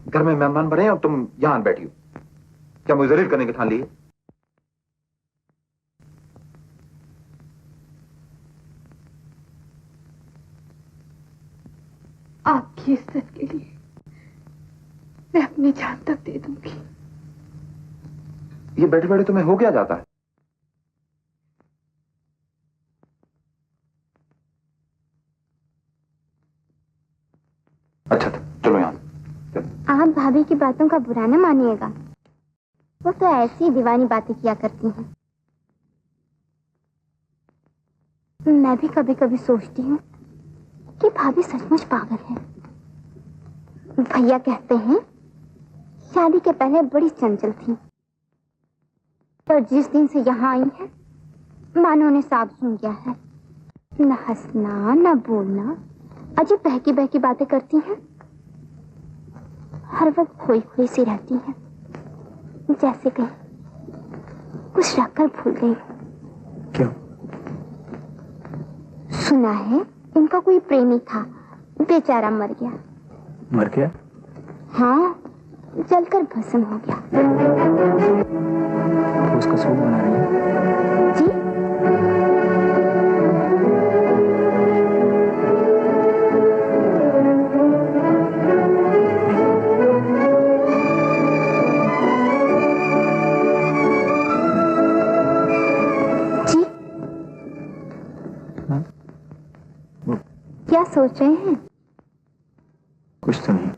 [SPEAKER 17] घर में मेहमान बने और तुम यहां बैठी हो, क्या मुझे जलील करने की ठान ली है?
[SPEAKER 6] आपकी इज्जत के लिए मैं अपनी जान तक दे दूंगी।
[SPEAKER 17] ये बैठे बैठे तुम्हें हो क्या जाता है? अच्छा चलो यहां।
[SPEAKER 1] आप भाभी की बातों का बुरा न मानिएगा, वो तो ऐसी दीवानी बातें किया करती हैं। मैं भी कभी कभी सोचती हूँ कि भाभी सचमुच पागल है। भैया कहते हैं शादी के पहले बड़ी चंचल थी, पर जिस दिन से यहाँ आई है मानो ने साफ सुन गया है। न हंसना न बोलना, अजब बहकी बहकी बातें करती हैं। हर वक्त खोई खोई सी रहती हैं, जैसे कहीं कुछ रखकर भूल गई।
[SPEAKER 2] क्यों?
[SPEAKER 1] सुना है इनका कोई प्रेमी था, बेचारा मर गया।
[SPEAKER 2] मर गया?
[SPEAKER 1] हाँ, जलकर भस्म हो गया।
[SPEAKER 2] उसका सूप बना रही है?
[SPEAKER 1] जी? क्या सोच रहे हैं?
[SPEAKER 2] कुछ तो नहीं।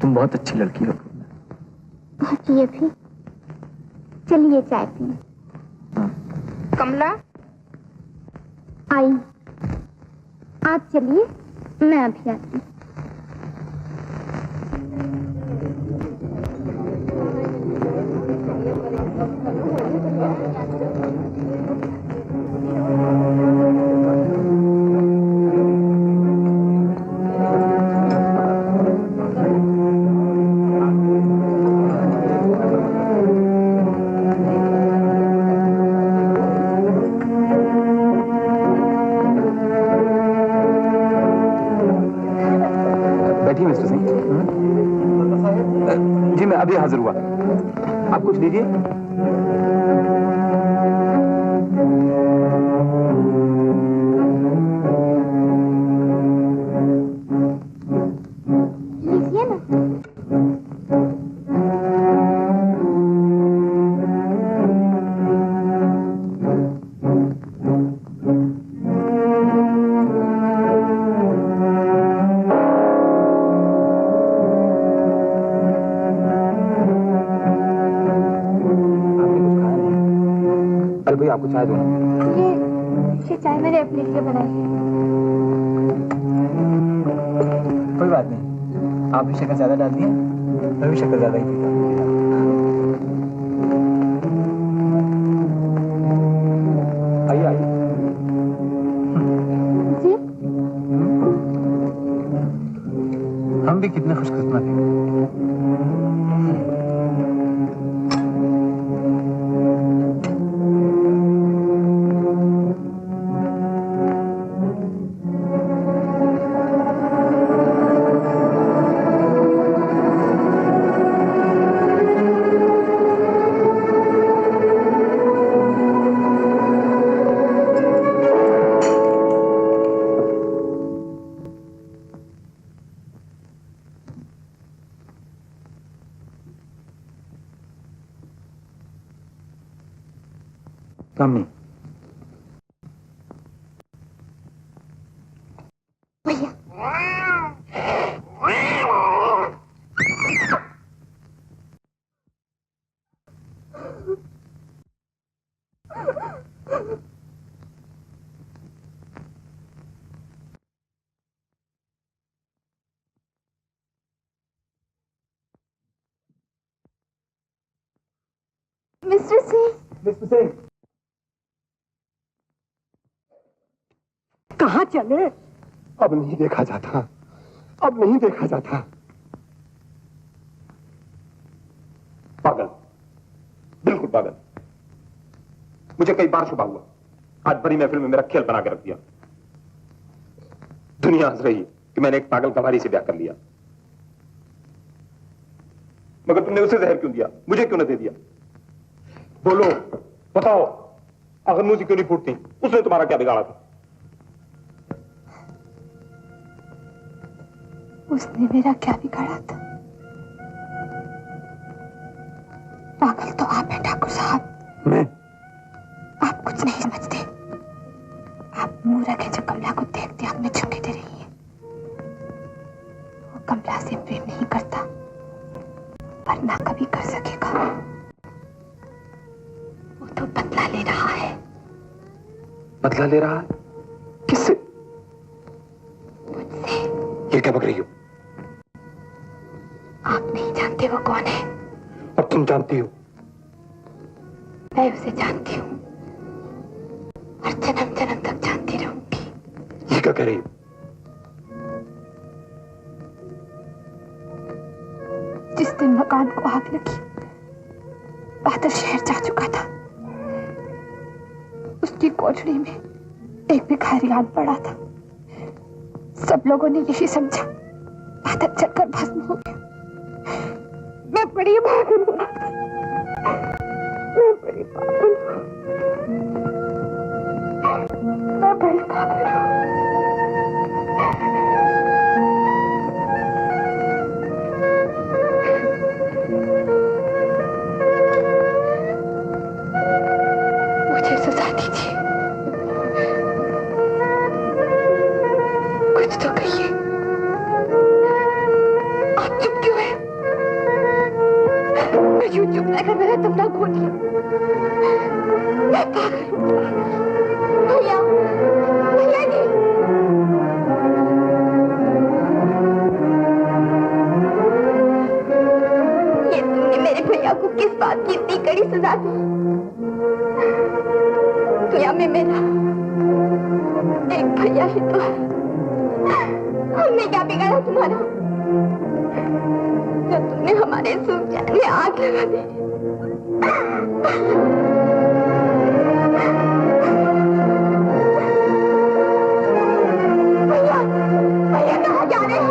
[SPEAKER 2] तुम बहुत अच्छी लड़की हो।
[SPEAKER 1] ये भी। चलिए चाय पिए। कमला आई, आप चलिए, मैं अभी आती हूँ।
[SPEAKER 2] अभी हाजिर हुआ। आप कुछ लीजिए।
[SPEAKER 1] लीजिए ना।
[SPEAKER 2] आपको चाय दूं?
[SPEAKER 1] ये चाय मैंने अपने लिए बनाई है।
[SPEAKER 2] कोई बात नहीं, आपने शक्कर ज्यादा डाल दिया, मैं भी शक्कर ज्यादा ही पीता हूँ। आइए आइए।
[SPEAKER 1] जी?
[SPEAKER 2] हम भी कितने खुशकिस्मत हैं। काम नहीं।
[SPEAKER 1] मिस्टर सिंह।
[SPEAKER 18] मिस्टर सिंह, कहाँ चले? अब नहीं देखा जाता, अब नहीं देखा जाता। पागल, बिल्कुल पागल। मुझे कई बार छुपा हुआ, आज बड़ी महफिल में मेरा खेल बना के रख दिया। दुनिया हंस रही है कि मैंने एक पागल कवारी से ब्याह कर लिया, मगर तुमने उसे जहर क्यों दिया, मुझे क्यों न दे दिया? बोलो, बताओ, आखिर मुझे क्यों नहीं फूटती? उसने तुम्हारा क्या बिगाड़ा था?
[SPEAKER 1] उसने मेरा क्या बिगाड़ा था? पागल तो आप हैं ठाकुर साहब।
[SPEAKER 18] मैं?
[SPEAKER 1] आप कुछ नहीं समझते। आप मूर्ख हैं जो कमला को देखते आप में झुकी दे रही है। वो कमला से प्रेम नहीं करता पर ना कभी कर सकेगा। वो तो बदला ले रहा है।
[SPEAKER 18] बदला ले रहा है? किससे?
[SPEAKER 1] मुझसे।
[SPEAKER 18] ये क्या बक रही हो?
[SPEAKER 1] आप नहीं जानते वो कौन है।
[SPEAKER 18] और तुम जानती हो?
[SPEAKER 1] मैं उसे जानती हूँ और जन्म जन्म तक जानती रहूंगी।
[SPEAKER 18] ये क्या कह रही हो?
[SPEAKER 1] जिस दिन मकान को आग लगी बादल शहर जा चुका था। उसकी कोठरी में एक भिखारी आन पड़ा था। सब लोगों ने यही समझा बादल जलकर भस्म हो गया। मैं बड़ी पागल हूँ, मैं बड़ी पागल हूँ, मैं बड़ी पागल हूँ। मुझे सजा दीजिए, कुछ तो कहिए। आप चुप क्यों हैं? मैं यूं चुप रहकर मेरा सपना खो दिया। मैं पागल हूँ। भैया, भैया जी। ये तुमने मेरे भैया को किस बात की इतनी कड़ी सजा दी? दुनिया में मेरा एक भैया ही तो है। हमने क्या बिगाड़ा तुम्हारा जब तुमने हमारे सुख चैन में आग लगा दी? भैया, भैया कहाँ जा रहे हो?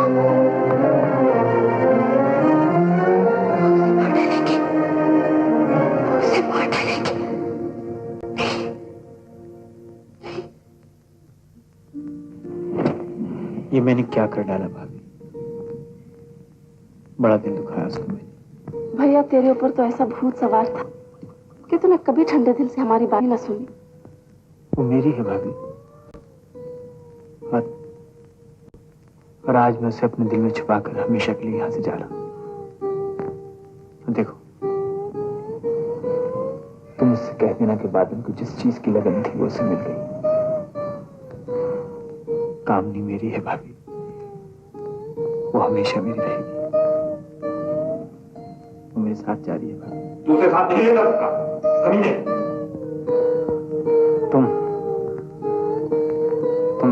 [SPEAKER 1] उसे मार डालेंगे।
[SPEAKER 2] ये मैंने क्या कर डाला भाभी? बड़ा दिल दुखाया उसको मैंने।
[SPEAKER 6] भैया तेरे ऊपर तो ऐसा भूत सवार था कि तूने कभी ठंडे दिल से हमारी बात न सुनी।
[SPEAKER 2] वो मेरी है भाभी, और आज मैं उसे अपने दिल में छुपाकर हमेशा के लिए यहां से जा रहा हूं। देखो, तुम उससे कह देना कि बादल को जिस चीज की लगन थी वो उसे मिल गई। कामनी मेरी है भाभी, वो हमेशा मेरी रहेगी। वो मेरे साथ जा रही है भाभी।
[SPEAKER 18] तू उसे साथ नहीं ले जा सकता, कमीने।
[SPEAKER 2] तुम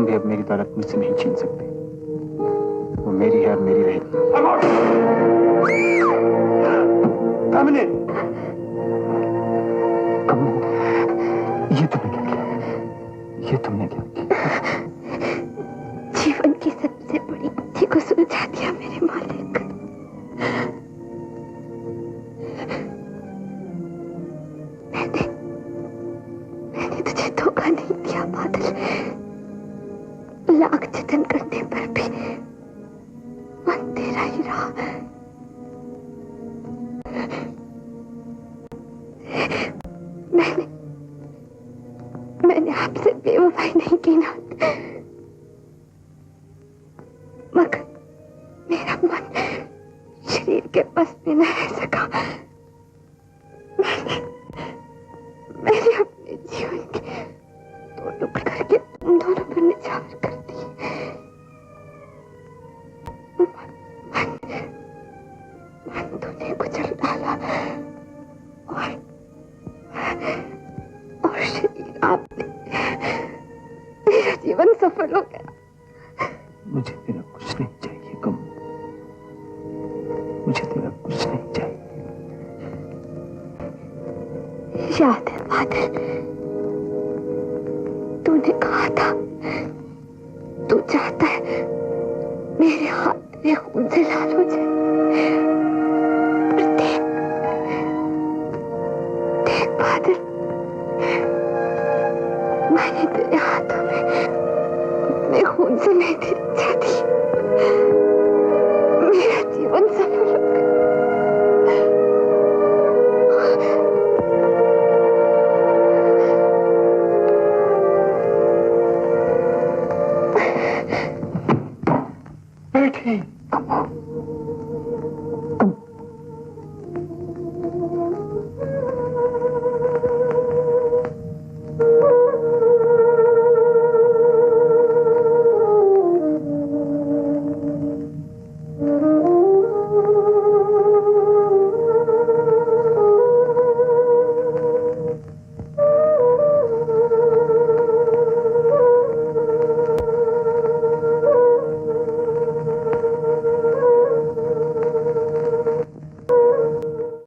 [SPEAKER 2] भी अब मेरी दौलत मुझसे नहीं छीन सकते। वो मेरी है और मेरी रहेगी।
[SPEAKER 18] कमीने।
[SPEAKER 2] ये तुमने क्या किया? ये तुमने क्या किया?
[SPEAKER 1] जीवन की सबसे बड़ी गुत्थी को सुलझा दिया मेरे मालिक। मैंने तुझे धोखा नहीं दिया बादल। लाख जतन करने पर भी मन तेरा ही रहा। मैंने आपसे बेवफाई नहीं की ना, मगर मेरा मन शरीर के बस में न रह सका। मैंने अपने जीवन के दो टुकड़े करके तुम दोनों पर निछावर कर दी। मन तूने कुचल डाला और और शरीर आपने, मेरा जीवन सफल हो गया।
[SPEAKER 13] मुझे तेरा कुछ नहीं चाहिए कम, मुझे तेरा कुछ नहीं चाहिए।
[SPEAKER 1] याद है बादल, तूने कहा था तू चाहता है मेरे हाथ तेरे खून से लाल हो जाए। पर देख बादल, मैंने तेरे हाथों में अपने खून से मेहंदी रचा दी। मेरा जीवन सफल हो गया।